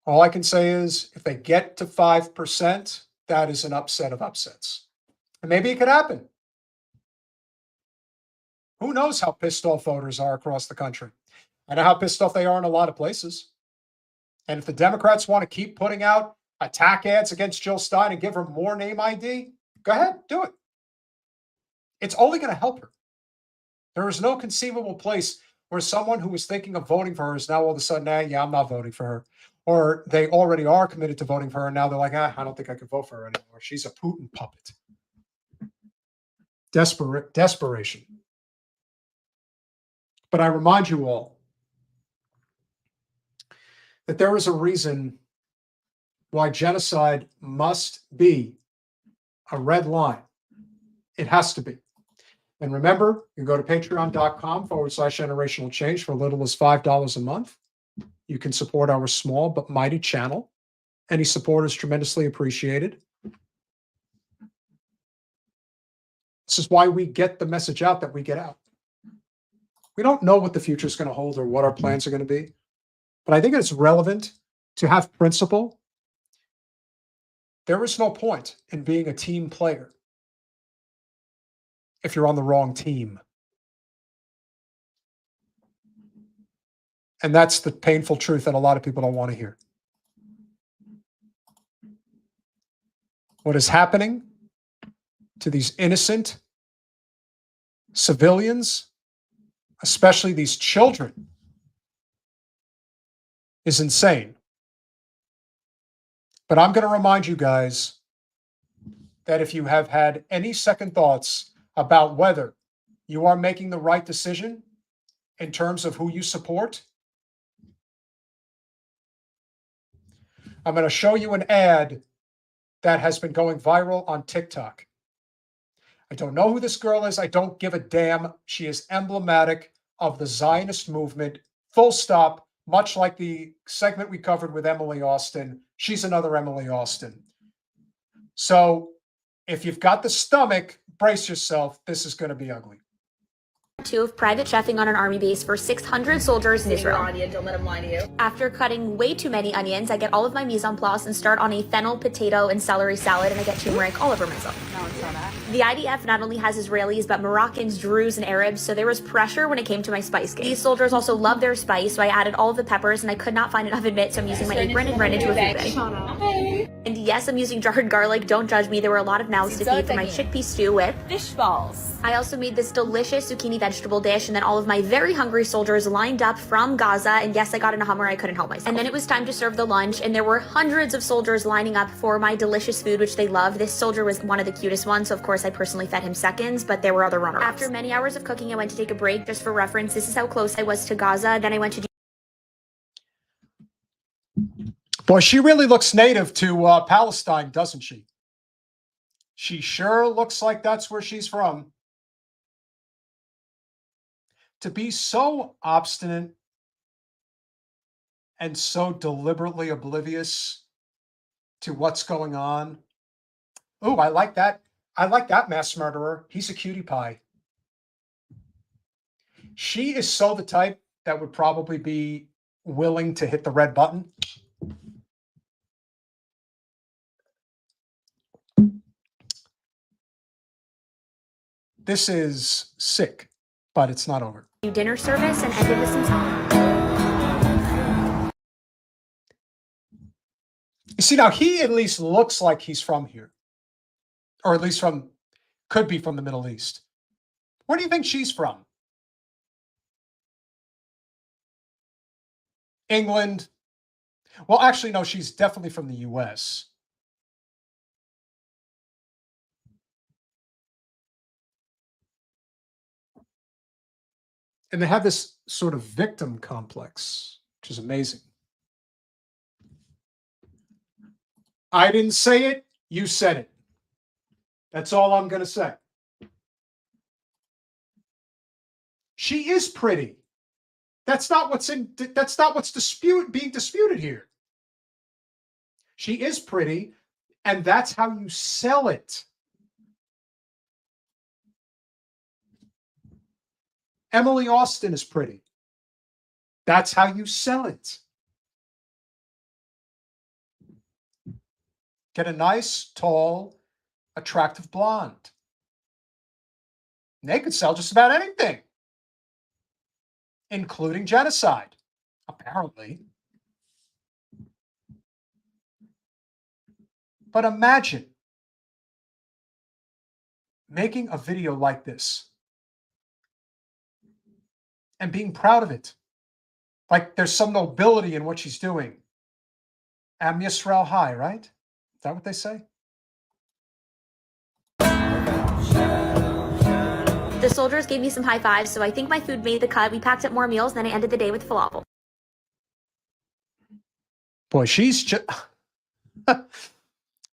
All I can say is if they get to 5%, that is an upset of upsets. And maybe it could happen. Who knows how pissed off voters are across the country? I know how pissed off they are in a lot of places. And if the Democrats want to keep putting out attack ads against Jill Stein and give her more name ID, go ahead, do it. It's only going to help her. There is no conceivable place where someone who was thinking of voting for her is now all of a sudden, yeah, I'm not voting for her. Or they already are committed to voting for her, and now they're like, I don't think I could vote for her anymore. She's a Putin puppet. Desperation. But I remind you all that there is a reason why genocide must be a red line. It has to be. And remember, you can go to patreon.com/generational change for as little as $5 a month. You can support our small but mighty channel. Any support is tremendously appreciated. This is why we get the message out that we get out. We don't know what the future is going to hold or what our plans are going to be, but I think it's relevant to have principle. There is no point in being a team player if you're on the wrong team. And that's the painful truth that a lot of people don't want to hear. What is happening to these innocent civilians, especially these children, is insane. But I'm going to remind you guys that if you have had any second thoughts about whether you are making the right decision in terms of who you support, I'm going to show you an ad that has been going viral on TikTok. I don't know who this girl is. I don't give a damn. She is emblematic of the Zionist movement, full stop, much like the segment we covered with Emily Austin. She's another Emily Austin. So if you've got the stomach, brace yourself. This is going to be ugly. Of private chefing on an army base for 600 soldiers in Israel. Don't let them lie to you. After cutting way too many onions, I get all of my mise en place and start on a fennel, potato, and celery salad, and I get turmeric all over myself. No one saw that. The IDF not only has Israelis, but Moroccans, Druze, and Arabs, so there was pressure when it came to my spice game. These soldiers also love their spice, so I added all of the peppers, and I could not find enough of it, so I'm using my apron and ran into a food bag. And yes, I'm using jarred garlic. Don't judge me. There were a lot of mouths to feed for my chickpea stew with fish balls. I also made this delicious zucchini vegetable dish, and then all of my very hungry soldiers lined up from Gaza, and yes, I got in a Hummer. I couldn't help myself. And then it was time to serve the lunch, and there were hundreds of soldiers lining up for my delicious food, which they loved. This soldier was one of the cutest ones, so of course I personally fed him seconds, but there were other runners. After many hours of cooking, I went to take a break. Just for reference, this is how close I was to Gaza. Then I went to Boy, she really looks native to Palestine, doesn't she? She sure looks like that's where she's from. To be so obstinate and so deliberately oblivious to what's going on. Oh, I like that. I like that mass murderer. He's a cutie pie. She is so the type that would probably be willing to hit the red button. This is sick, but it's not over. dinner service and ended with some song. You see, now he at least looks like he's from here, or at least could be from the Middle East. Where do you think she's from? England? Well, actually, no, she's definitely from the U.S. And they have this sort of victim complex, which is amazing. I didn't say it, you said it. That's all I'm going to say. She is pretty. That's not what's being disputed here. She is pretty, and that's how you sell it. Emily Austin is pretty. That's how you sell it. Get a nice, tall, attractive blonde. And they could sell just about anything, including genocide, apparently. But imagine making a video like this and being proud of it. Like there's some nobility in what she's doing. Am Yisrael High, right? Is that what they say? The soldiers gave me some high fives, so I think my food made the cut. We packed up more meals, then I ended the day with falafel. Boy, she's just...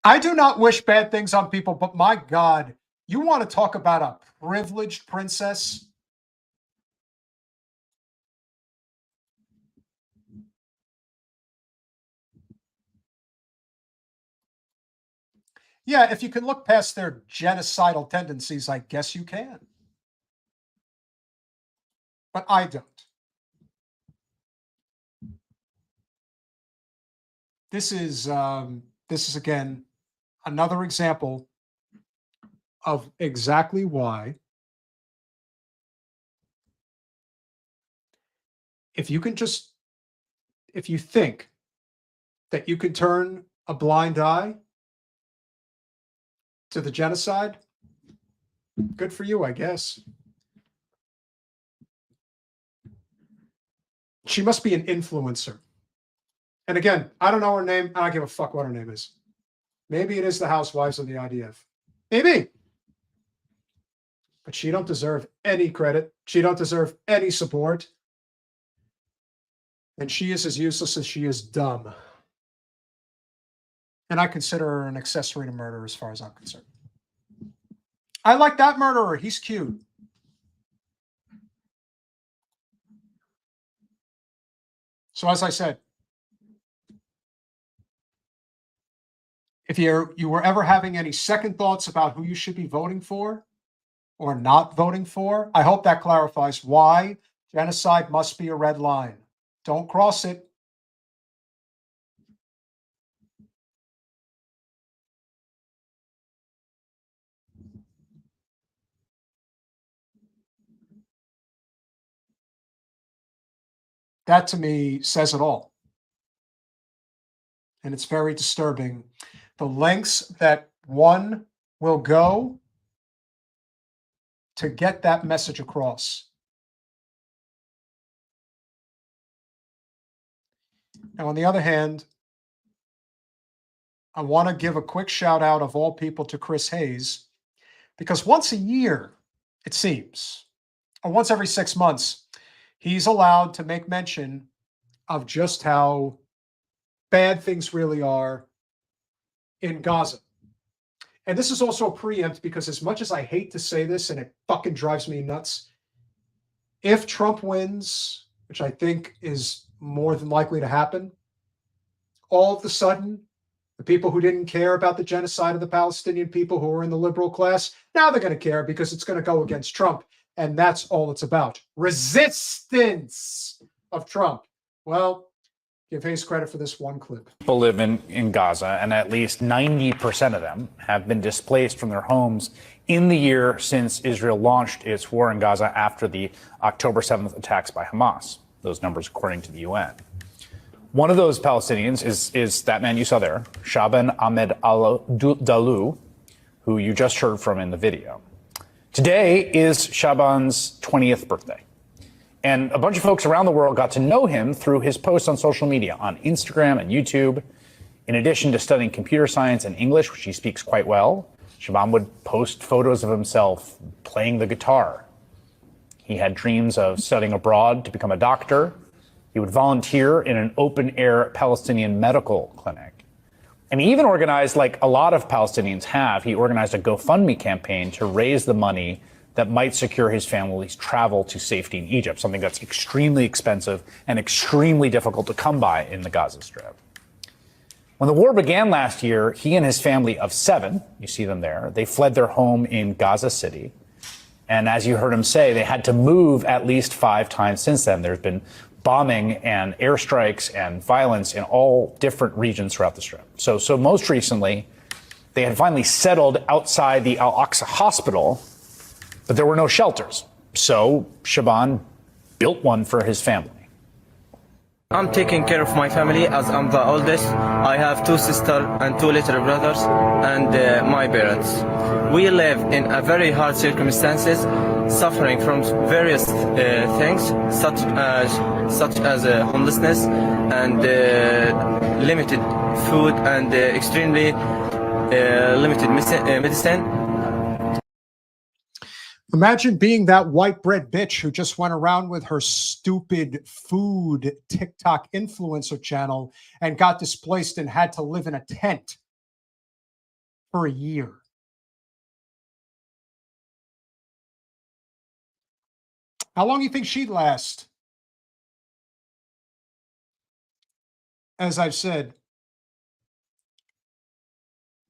I do not wish bad things on people, but my God, you want to talk about a privileged princess? Yeah, if you can look past their genocidal tendencies, I guess you can. But I don't. This is again another example of exactly why, if you think that you can turn a blind eye to the genocide, good for you, I guess. She must be an influencer. And again, I don't know her name. I don't give a fuck what her name is. Maybe it is the Housewives of the IDF. Maybe. But she don't deserve any credit. She don't deserve any support. And she is as useless as she is dumb. And I consider her an accessory to murder as far as I'm concerned. I like that murderer. He's cute. So as I said, if you were ever having any second thoughts about who you should be voting for or not voting for, I hope that clarifies why genocide must be a red line. Don't cross it. That to me says it all. And it's very disturbing. The lengths that one will go to get that message across. Now, on the other hand, I want to give a quick shout out of all people to Chris Hayes, because once a year, it seems, or once every 6 months, he's allowed to make mention of just how bad things really are in Gaza. And this is also a preempt, because as much as I hate to say this, and it fucking drives me nuts, if Trump wins, which I think is more than likely to happen, all of a sudden, the people who didn't care about the genocide of the Palestinian people who were in the liberal class, now they're going to care because it's going to go against Trump. And that's all it's about. Resistance of Trump. Well, give Hayes credit for this one clip. People live in Gaza, and at least 90% of them have been displaced from their homes in the year since Israel launched its war in Gaza after the October 7th attacks by Hamas. Those numbers according to the UN. One of those Palestinians is that man you saw there, Shaban Ahmed al-Dalu, who you just heard from in the video. Today is Shaban's 20th birthday. And a bunch of folks around the world got to know him through his posts on social media, on Instagram and YouTube. In addition to studying computer science and English, which he speaks quite well, Shaban would post photos of himself playing the guitar. He had dreams of studying abroad to become a doctor. He would volunteer in an open-air Palestinian medical clinic. And he even organized, like a lot of Palestinians have, he organized a GoFundMe campaign to raise the money that might secure his family's travel to safety in Egypt, something that's extremely expensive and extremely difficult to come by in the Gaza Strip. When the war began last year, he and his family of 7, you see them there, they fled their home in Gaza City. And as you heard him say, they had to move at least 5 times since then. There's been bombing and airstrikes and violence in all different regions throughout the Strip. So most recently, They had finally settled outside the Al-Aqsa hospital, but there were no shelters. So Shaban built one for his family. I'm taking care of my family as I'm the oldest. I have 2 sisters and 2 little brothers and my parents. We live in a very hard circumstances, suffering from various things such as homelessness and limited food and extremely limited medicine. Imagine being that white bread bitch who just went around with her stupid food TikTok influencer channel and got displaced and had to live in a tent for a year. How long do you think she'd last? As I've said,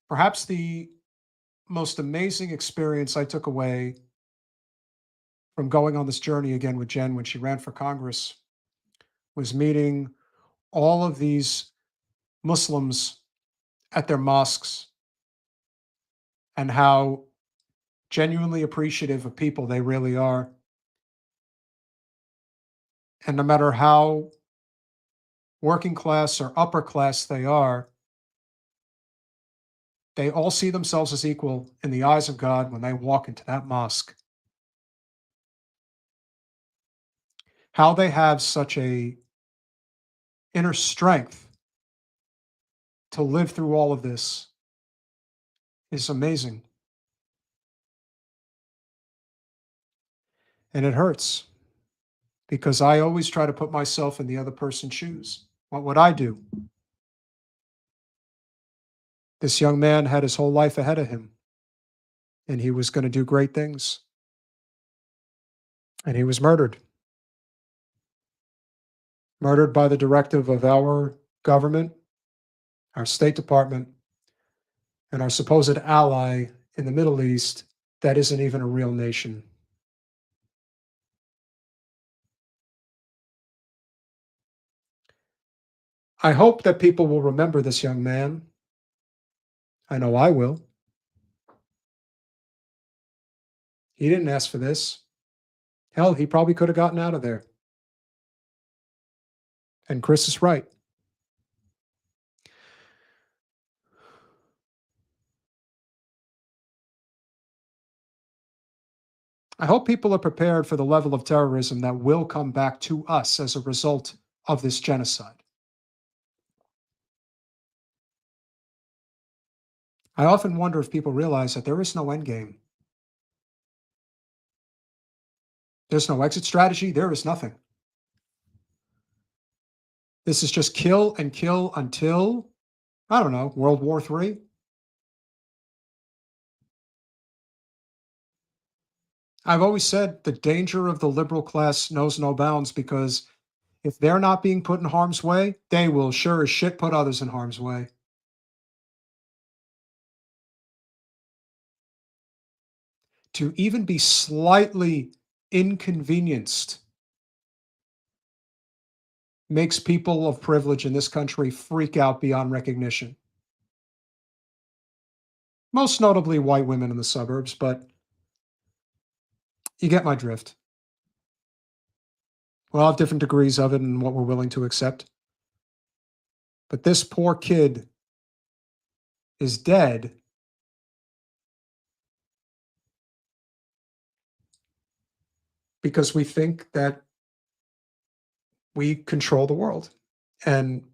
perhaps the most amazing experience I took away from going on this journey again with Jen when she ran for Congress was meeting all of these Muslims at their mosques and how genuinely appreciative of people they really are. And no matter how working class or upper class they are, they all see themselves as equal in the eyes of God when they walk into that mosque. How they have such a inner strength to live through all of this is amazing. And it hurts because I always try to put myself in the other person's shoes. What would I do? This young man had his whole life ahead of him, and he was going to do great things. And he was murdered. Murdered by the directive of our government, our State Department, and our supposed ally in the Middle East that isn't even a real nation. I hope that people will remember this young man. I know I will. He didn't ask for this. Hell, he probably could have gotten out of there. And Chris is right. I hope people are prepared for the level of terrorism that will come back to us as a result of this genocide. I often wonder if people realize that there is no end game. There's no exit strategy. There is nothing. This is just kill and kill until, I don't know, World War III. I've always said the danger of the liberal class knows no bounds because if they're not being put in harm's way, they will sure as shit put others in harm's way. To even be slightly inconvenienced makes people of privilege in this country freak out beyond recognition. Most notably white women in the suburbs, but you get my drift. We'll have different degrees of it and what we're willing to accept. But this poor kid is dead because we think that we control the world. And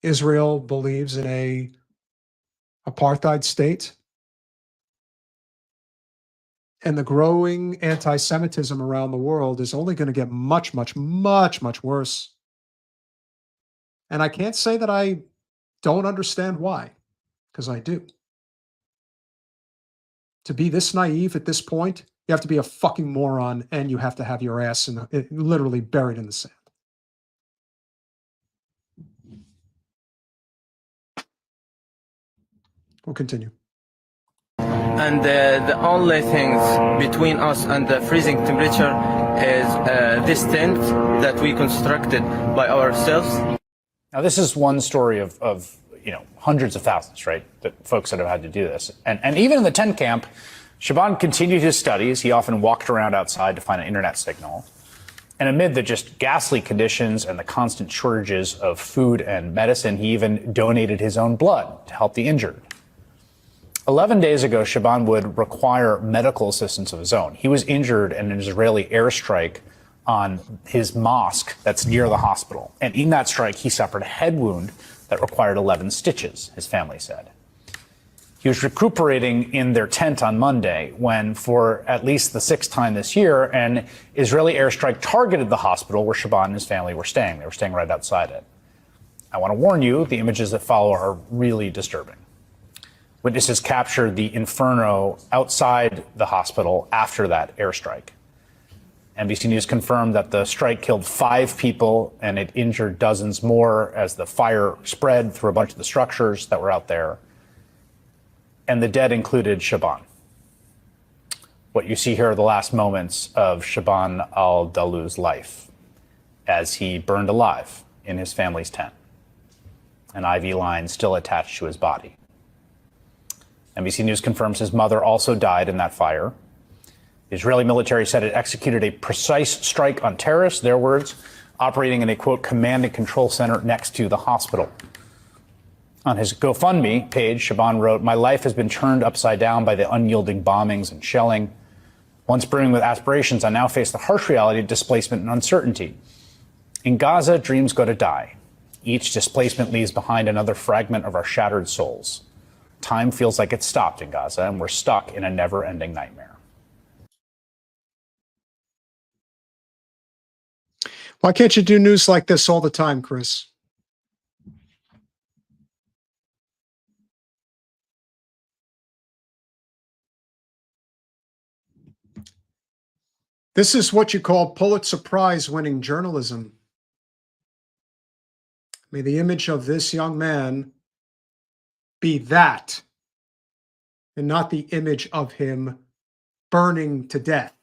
Israel believes in a apartheid state. And the growing anti-Semitism around the world is only going to get much, much, much, much worse. And I can't say that I don't understand why, because I do. To be this naive at this point, you have to be a fucking moron, and you have to have your ass literally buried in the sand. We'll continue. And the only things between us and the freezing temperature is this tent that we constructed by ourselves. Now, this is one story of hundreds of thousands, right? That folks that have had to do this. And even in the tent camp, Shaban continued his studies. He often walked around outside to find an internet signal. And amid the just ghastly conditions and the constant shortages of food and medicine, he even donated his own blood to help the injured. 11 days ago, Shaban would require medical assistance of his own. He was injured in an Israeli airstrike on his mosque that's near the hospital. And in that strike, he suffered a head wound that required 11 stitches, his family said. He was recuperating in their tent on Monday when, for at least the 6th time this year, an Israeli airstrike targeted the hospital where Shaban and his family were staying. They were staying right outside it. I want to warn you, the images that follow are really disturbing. Witnesses captured the inferno outside the hospital after that airstrike. NBC News confirmed that the strike killed 5 people and it injured dozens more as the fire spread through a bunch of the structures that were out there. And the dead included Shaban. What you see here are the last moments of Shaban al-Dalou's life as he burned alive in his family's tent. An IV line still attached to his body. NBC News confirms his mother also died in that fire. The Israeli military said it executed a precise strike on terrorists, their words, operating in a, quote, command and control center next to the hospital. On his GoFundMe page, Shaban wrote, "My life has been turned upside down by the unyielding bombings and shelling. Once brimming with aspirations, I now face the harsh reality of displacement and uncertainty. In Gaza, dreams go to die. Each displacement leaves behind another fragment of our shattered souls. Time feels like it's stopped in Gaza, and we're stuck in a never-ending nightmare." Why can't you do news like this all the time, Chris? This is what you call Pulitzer Prize-winning journalism. May the image of this young man be that, and not the image of him burning to death.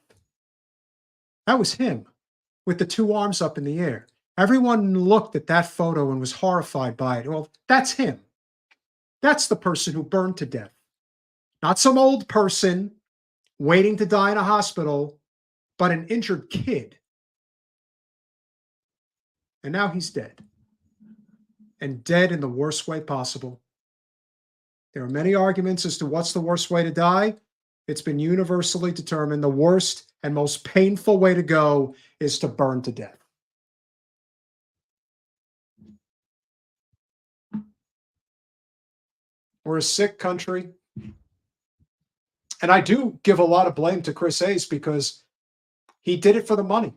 That was him, with the 2 arms up in the air. Everyone looked at that photo and was horrified by it. Well, that's him. That's the person who burned to death. Not some old person waiting to die in a hospital, but an injured kid. And now he's dead. And dead in the worst way possible. There are many arguments as to what's the worst way to die. It's been universally determined the worst and most painful way to go is to burn to death. We're a sick country. And I do give a lot of blame to Chris Hayes because he did it for the money.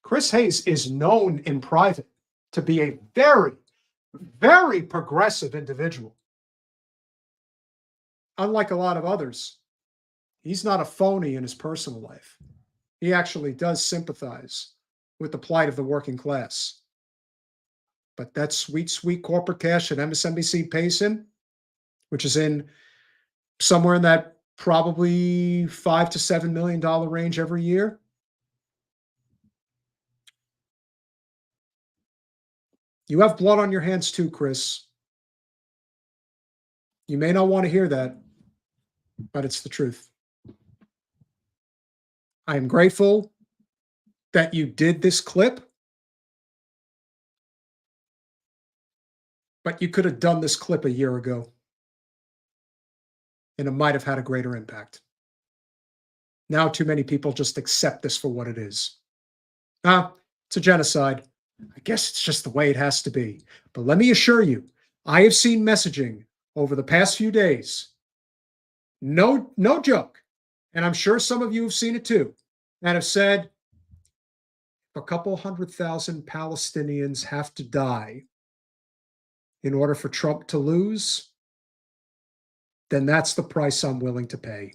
Chris Hayes is known in private to be a very, very progressive individual. Unlike a lot of others, he's not a phony in his personal life. He actually does sympathize with the plight of the working class. But that sweet, sweet corporate cash that MSNBC pays him, which is in somewhere in that probably $5 to $7 million range every year. You have blood on your hands too, Chris. You may not want to hear that, but it's the truth. I am grateful that you did this clip, but you could have done this clip a year ago. And it might have had a greater impact. Now too many people just accept this for what it is. It's a genocide. I guess it's just the way it has to be. But let me assure you, I have seen messaging over the past few days. No joke. And I'm sure some of you have seen it too. And have said, a couple 100,000 Palestinians have to die in order for Trump to lose, then that's the price I'm willing to pay.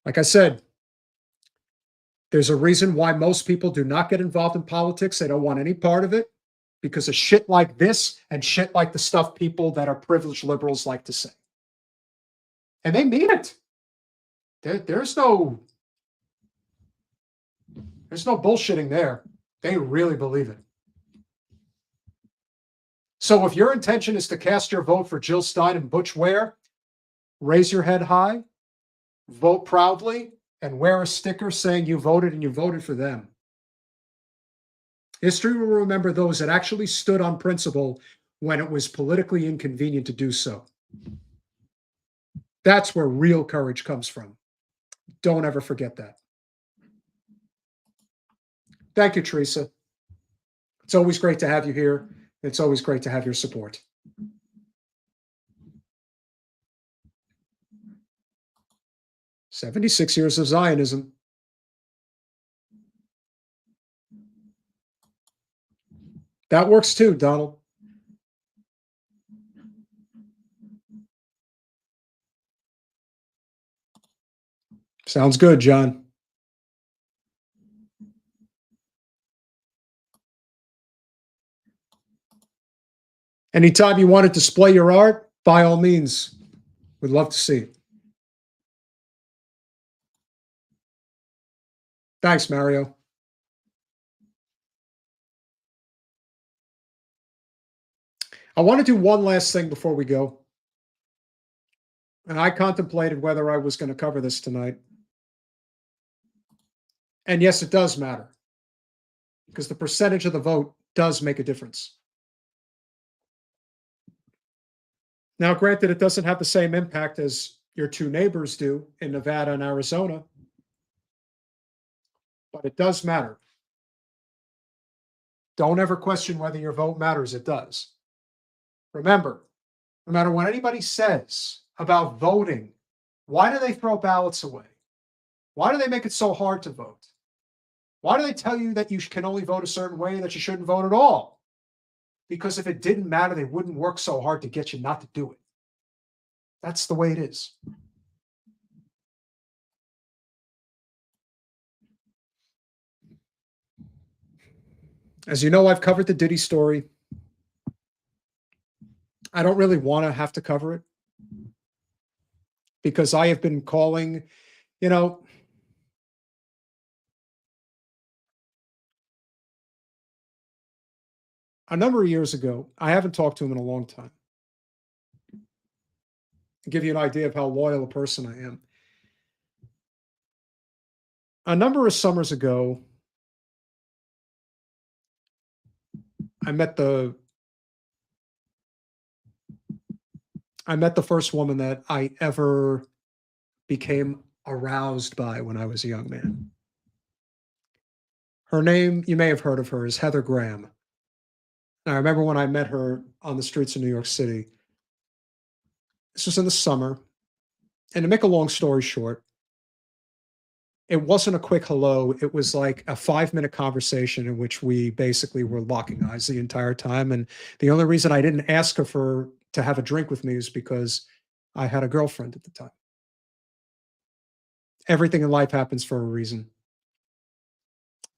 Like I said, there's a reason why most people do not get involved in politics. They don't want any part of it because of shit like this and shit like the stuff people that are privileged liberals like to say. And they mean it. There's no bullshitting there. They really believe it. So if your intention is to cast your vote for Jill Stein and Butch Ware, raise your head high, vote proudly, and wear a sticker saying you voted and you voted for them. History will remember those that actually stood on principle when it was politically inconvenient to do so. That's where real courage comes from. Don't ever forget that. Thank you, Teresa. It's always great to have you here. It's always great to have your support. "76 years of Zionism." That works too, Donald. Sounds good, John. Anytime you want to display your art, by all means, we'd love to see it. Thanks, Mario. I want to do one last thing before we go. And I contemplated whether I was going to cover this tonight. And yes, it does matter, because the percentage of the vote does make a difference. Now, granted, it doesn't have the same impact as your two neighbors do in Nevada and Arizona, but it does matter. Don't ever question whether your vote matters. It does. Remember, no matter what anybody says about voting, why do they throw ballots away? Why do they make it so hard to vote? Why do they tell you that you can only vote a certain way, that you shouldn't vote at all? Because if it didn't matter, they wouldn't work so hard to get you not to do it. That's the way it is. As you know, I've covered the Diddy story. I don't really want to have to cover it, because I have been calling, you know, a number of years ago. I haven't talked to him in a long time. To give you an idea of how loyal a person I am. A number of summers ago, I met the first woman that I ever became aroused by when I was a young man. Her name, you may have heard of her, is Heather Graham. And I remember when I met her on the streets of New York City. This was in the summer. And to make a long story short, it wasn't a quick hello. It was like a 5-minute conversation in which we basically were locking eyes the entire time. And the only reason I didn't ask her to have a drink with me is because I had a girlfriend at the time. Everything in life happens for a reason.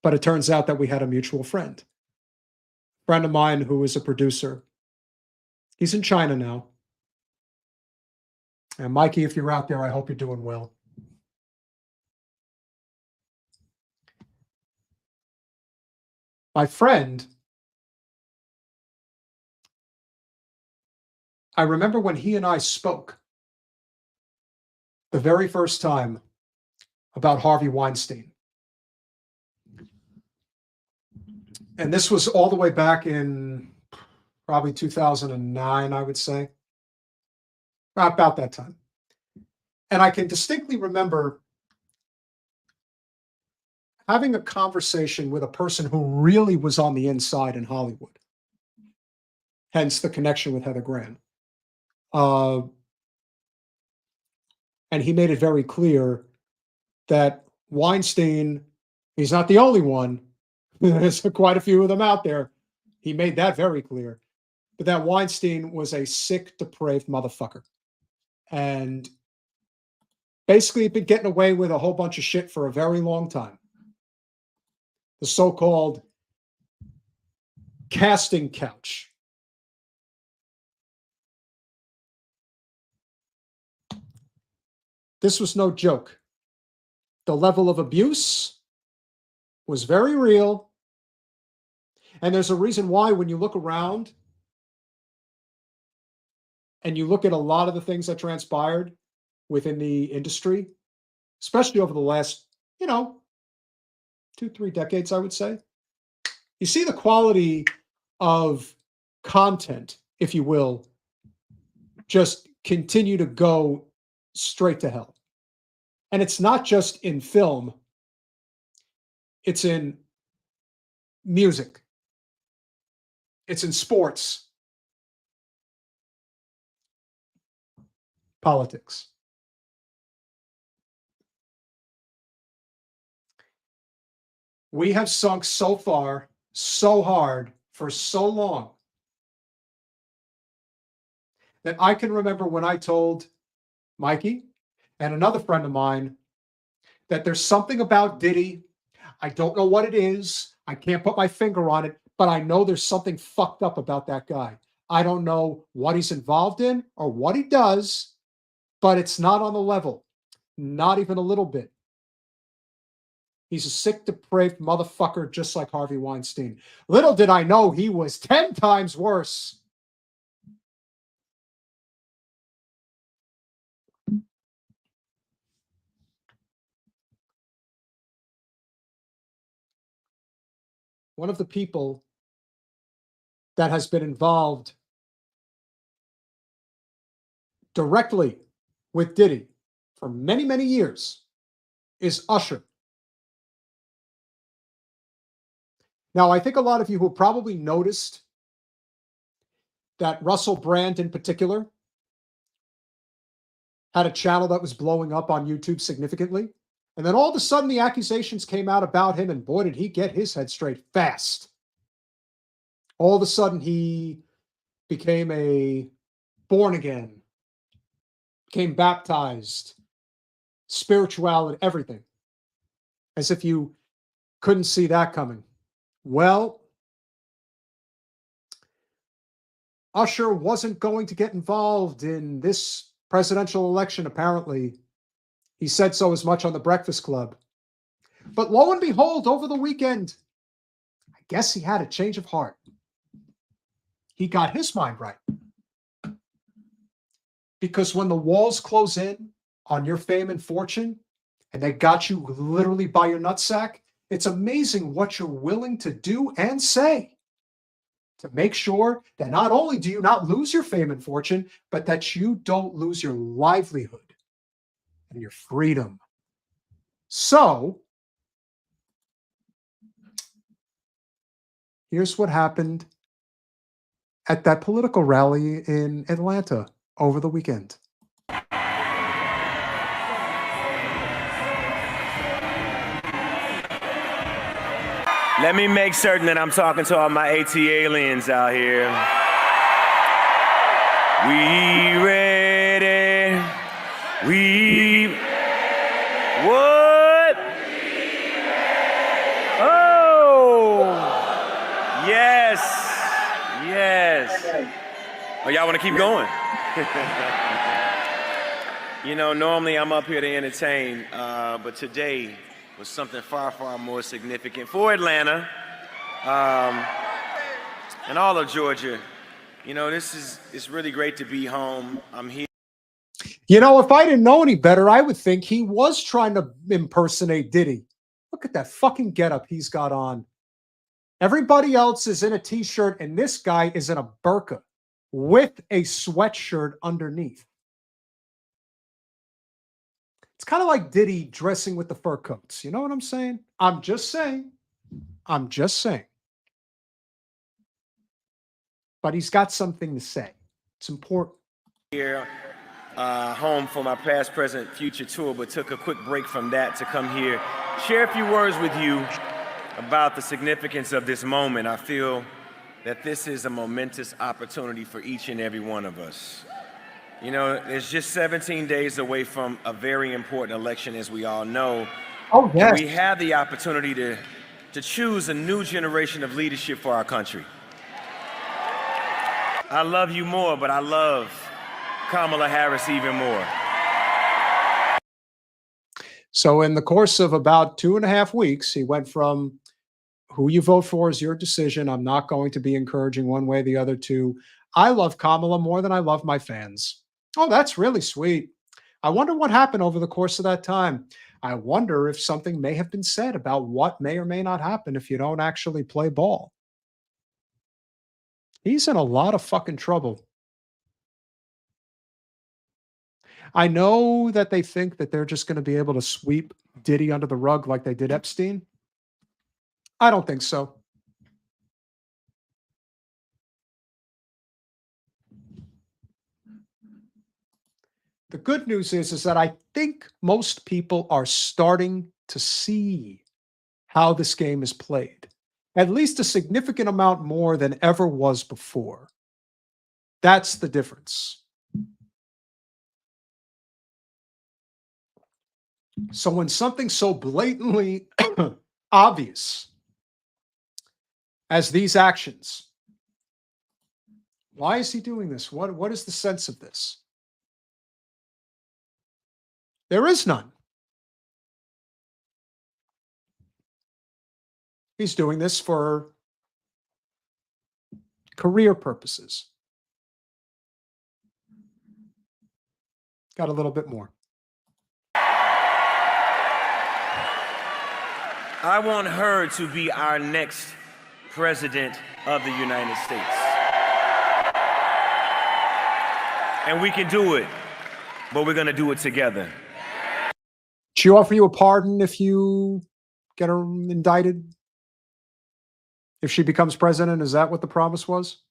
But it turns out that we had a mutual friend. A friend of mine who is a producer. He's in China now. And Mikey, if you're out there, I hope you're doing well. My friend, I remember when he and I spoke the very first time about Harvey Weinstein. And this was all the way back in probably 2009, I would say. About that time. And I can distinctly remember having a conversation with a person who really was on the inside in Hollywood. Hence the connection with Heather Graham. And he made it very clear that Weinstein, he's not the only one. There's quite a few of them out there. He made that very clear. But that Weinstein was a sick, depraved motherfucker. And basically had been getting away with a whole bunch of shit for a very long time. The so-called casting couch. This was no joke. The level of abuse was very real. And there's a reason why when you look around and you look at a lot of the things that transpired within the industry, especially over the last, 2-3 decades, I would say, you see the quality of content, if you will, just continue to go straight to hell. And it's not just in film, it's in music, it's in sports, politics. We have sunk so far, so hard, for so long, that I can remember when I told Mikey and another friend of mine that there's something about Diddy. I don't know what it is. I can't put my finger on it, but I know there's something fucked up about that guy. I don't know what he's involved in or what he does, but it's not on the level. Not even a little bit. He's a sick, depraved motherfucker just like Harvey Weinstein. Little did I know he was 10 times worse. One of the people that has been involved directly with Diddy for many, many years is Usher. Now, I think a lot of you who probably noticed that Russell Brand in particular had a channel that was blowing up on YouTube significantly. And then all of a sudden the accusations came out about him, and boy, did he get his head straight fast. All of a sudden he became a born again, became baptized, spiritual and everything. As if you couldn't see that coming. Well, Usher wasn't going to get involved in this presidential election, apparently. He said so as much on The Breakfast Club. But lo and behold, over the weekend, I guess he had a change of heart. He got his mind right. Because when the walls close in on your fame and fortune, and they got you literally by your nutsack, it's amazing what you're willing to do and say to make sure that not only do you not lose your fame and fortune, but that you don't lose your livelihood and your freedom. So, here's what happened at that political rally in Atlanta over the weekend. Let me make certain that I'm talking to all my AT aliens out here. We ready? What? Oh! Yes! Oh, y'all want to keep going? You know, normally I'm up here to entertain, but today was something far, far more significant for Atlanta and all of Georgia. You know, it's really great to be home. I'm here. You know, if I didn't know any better, I would think he was trying to impersonate Diddy. Look at that fucking getup he's got on. Everybody else is in a t-shirt, and this guy is in a burqa with a sweatshirt underneath. It's kind of like Diddy dressing with the fur coats. You know what I'm saying? I'm just saying. But he's got something to say. It's important. Here, home for my past, present, future tour, but took a quick break from that to come here, share a few words with you about the significance of this moment. I feel that this is a momentous opportunity for each and every one of us. You know, it's just 17 days away from a very important election, as we all know. Oh, yes. We have the opportunity to choose a new generation of leadership for our country. I love you more, but I love Kamala Harris even more. So in the course of about 2.5 weeks, he went from who you vote for is your decision. I'm not going to be encouraging one way or the other to. I love Kamala more than I love my fans. Oh, that's really sweet. I wonder what happened over the course of that time. I wonder if something may have been said about what may or may not happen if you don't actually play ball. He's in a lot of fucking trouble. I know that they think that they're just going to be able to sweep Diddy under the rug like they did Epstein. I don't think so. The good news is that I think most people are starting to see how this game is played, at least a significant amount more than ever was before. That's the difference. So when something so blatantly obvious as these actions, why is he doing this? What is the sense of this? There is none. He's doing this for career purposes. Got a little bit more. I want her to be our next president of the United States. And we can do it, but we're going to do it together. She offer you a pardon if you get her indicted? If she becomes president, is that what the promise was?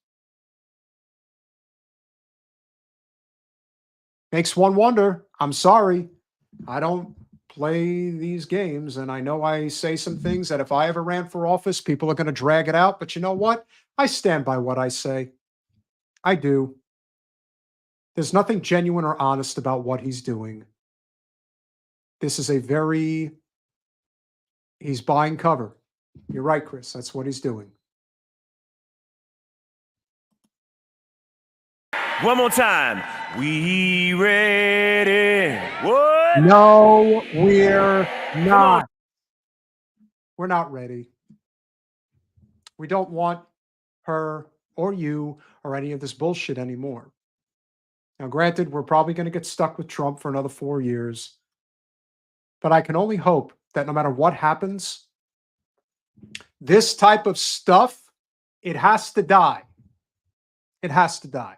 Makes one wonder. I'm sorry. I don't play these games, and I know I say some things that if I ever ran for office, people are going to drag it out. But you know what? I stand by what I say. I do. There's nothing genuine or honest about what he's doing. This is he's buying cover. You're right, Chris. That's what he's doing. One more time. We ready? What? No, we're not. We're not ready. We don't want her or you or any of this bullshit anymore. Now, granted, we're probably going to get stuck with Trump for another 4 years. But I can only hope that no matter what happens, this type of stuff, it has to die. It has to die.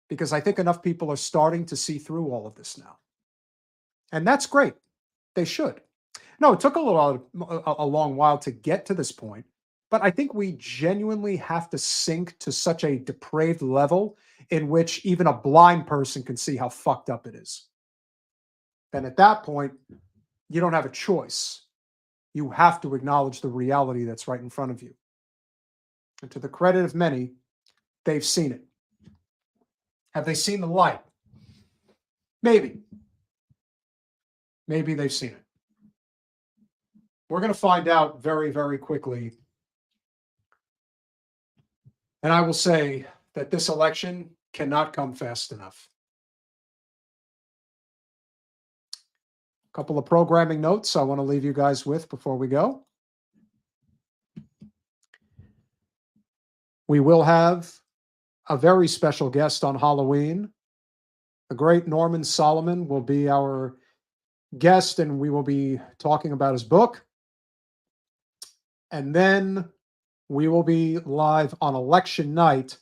Because I think enough people are starting to see through all of this now. And that's great. They should. No, it took a long while to get to this point. But I think we genuinely have to sink to such a depraved level in which even a blind person can see how fucked up it is. Then at that point, you don't have a choice. You have to acknowledge the reality that's right in front of you. And to the credit of many, they've seen it. Have they seen the light? Maybe. Maybe they've seen it. We're going to find out very, very quickly. And I will say that this election cannot come fast enough. A couple of programming notes I want to leave you guys with before we go. We will have a very special guest on Halloween. The great Norman Solomon will be our guest, and we will be talking about his book. And then we will be live on election night,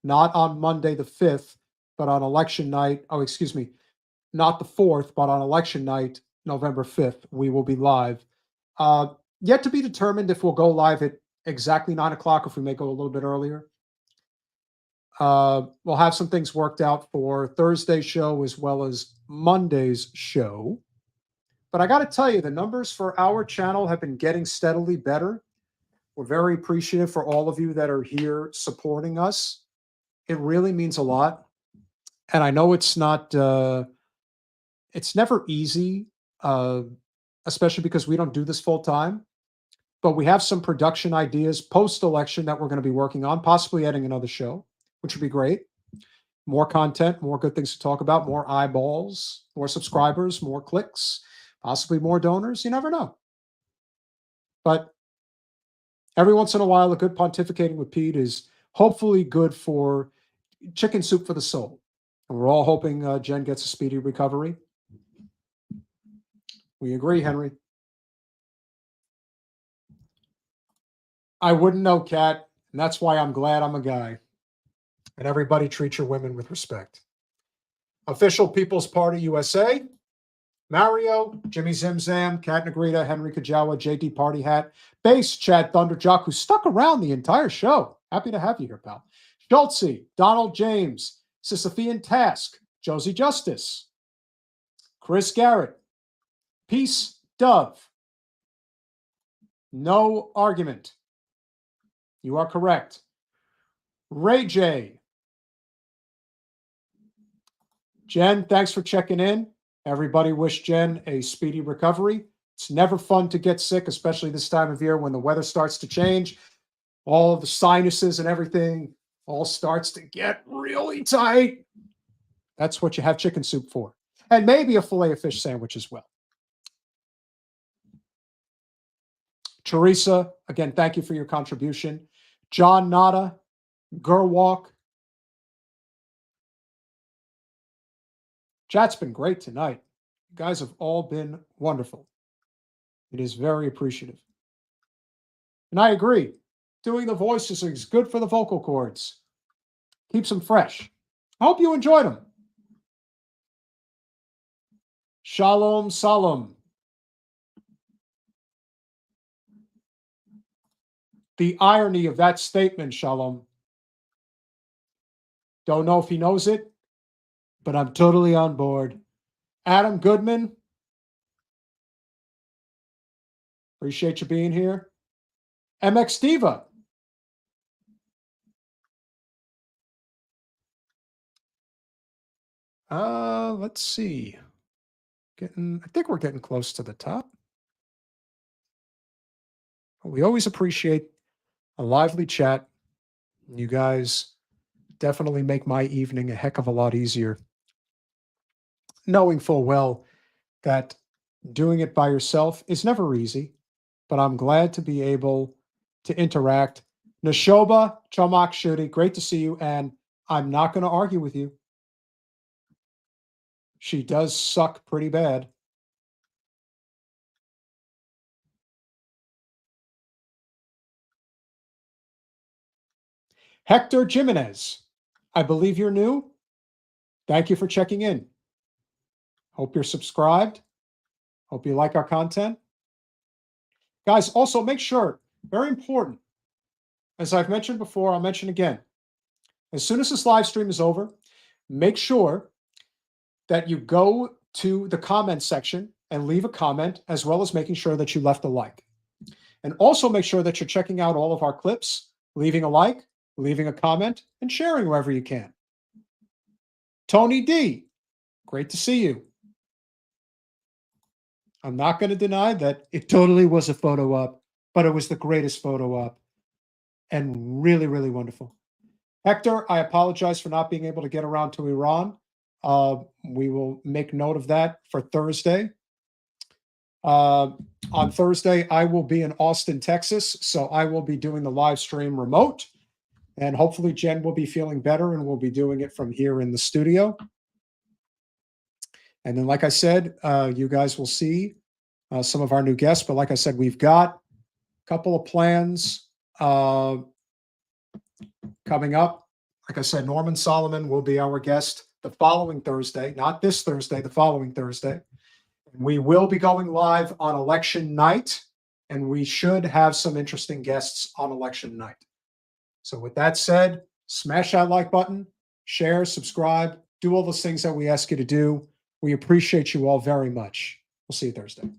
not on Monday the 5th, but on election night. Oh, excuse me. Not the 4th, but on election night, November 5th, we will be live. Yet to be determined if we'll go live at exactly 9 o'clock, if we may go a little bit earlier. We'll have some things worked out for Thursday's show as well as Monday's show. But I got to tell you, the numbers for our channel have been getting steadily better. We're very appreciative for all of you that are here supporting us. It really means a lot. And I know it's not... it's never easy, especially because we don't do this full time. But we have some production ideas post-election that we're going to be working on, possibly adding another show, which would be great. More content, more good things to talk about, more eyeballs, more subscribers, more clicks, possibly more donors. You never know. But every once in a while, a good pontificating with Pete is hopefully good for chicken soup for the soul. And we're all hoping Jen gets a speedy recovery. We agree, Henry. I wouldn't know, Kat, and that's why I'm glad I'm a guy. And everybody treat your women with respect. Official People's Party USA, Mario, Jimmy Zimzam, Kat Negrita, Henry Kajawa, JD Party Hat, Bass, Chad Thunderjock, who stuck around the entire show. Happy to have you here, pal. Schultze, Donald James, Sisyphean Task, Josie Justice, Chris Garrett, Peace Dove. No argument. You are correct. Ray J. Jen, thanks for checking in. Everybody wish Jen a speedy recovery. It's never fun to get sick, especially this time of year when the weather starts to change. All of the sinuses and everything all starts to get really tight. That's what you have chicken soup for. And maybe a filet of fish sandwich as well. Teresa, again, thank you for your contribution. John Nada, Gerwalk. Chat's been great tonight. You guys have all been wonderful. It is very appreciative. And I agree. Doing the voices is good for the vocal cords. Keeps them fresh. I hope you enjoyed them. Shalom, Salam. The irony of that statement, Shalom. Don't know if he knows it, but I'm totally on board. Adam Goodman, appreciate you being here. MX Diva. Let's see. I think we're getting close to the top. We always appreciate a lively chat. You guys definitely make my evening a heck of a lot easier. Knowing full well that doing it by yourself is never easy, but I'm glad to be able to interact. Nashoba Chomak Shudi, great to see you, and I'm not going to argue with you. She does suck pretty bad. Hector Jimenez, I believe you're new. Thank you for checking in. Hope you're subscribed. Hope you like our content. Guys, also make sure, very important, as I've mentioned before, I'll mention again. As soon as this live stream is over, make sure that you go to the comment section and leave a comment, as well as making sure that you left a like. And also make sure that you're checking out all of our clips, leaving a like, leaving a comment, and sharing wherever you can. Tony D, great to see you. I'm not going to deny that it totally was a photo op, but it was the greatest photo op and really, really wonderful. Hector, I apologize for not being able to get around to Iran. We will make note of that for Thursday. On Thursday, I will be in Austin, Texas, so I will be doing the live stream remote. And hopefully Jen will be feeling better and we'll be doing it from here in the studio. And then, like I said, you guys will see some of our new guests. But like I said, we've got a couple of plans coming up. Like I said, Norman Solomon will be our guest the following Thursday, not this Thursday, the following Thursday. We will be going live on election night, and we should have some interesting guests on election night. So with that said, smash that like button, share, subscribe, do all those things that we ask you to do. We appreciate you all very much. We'll see you Thursday.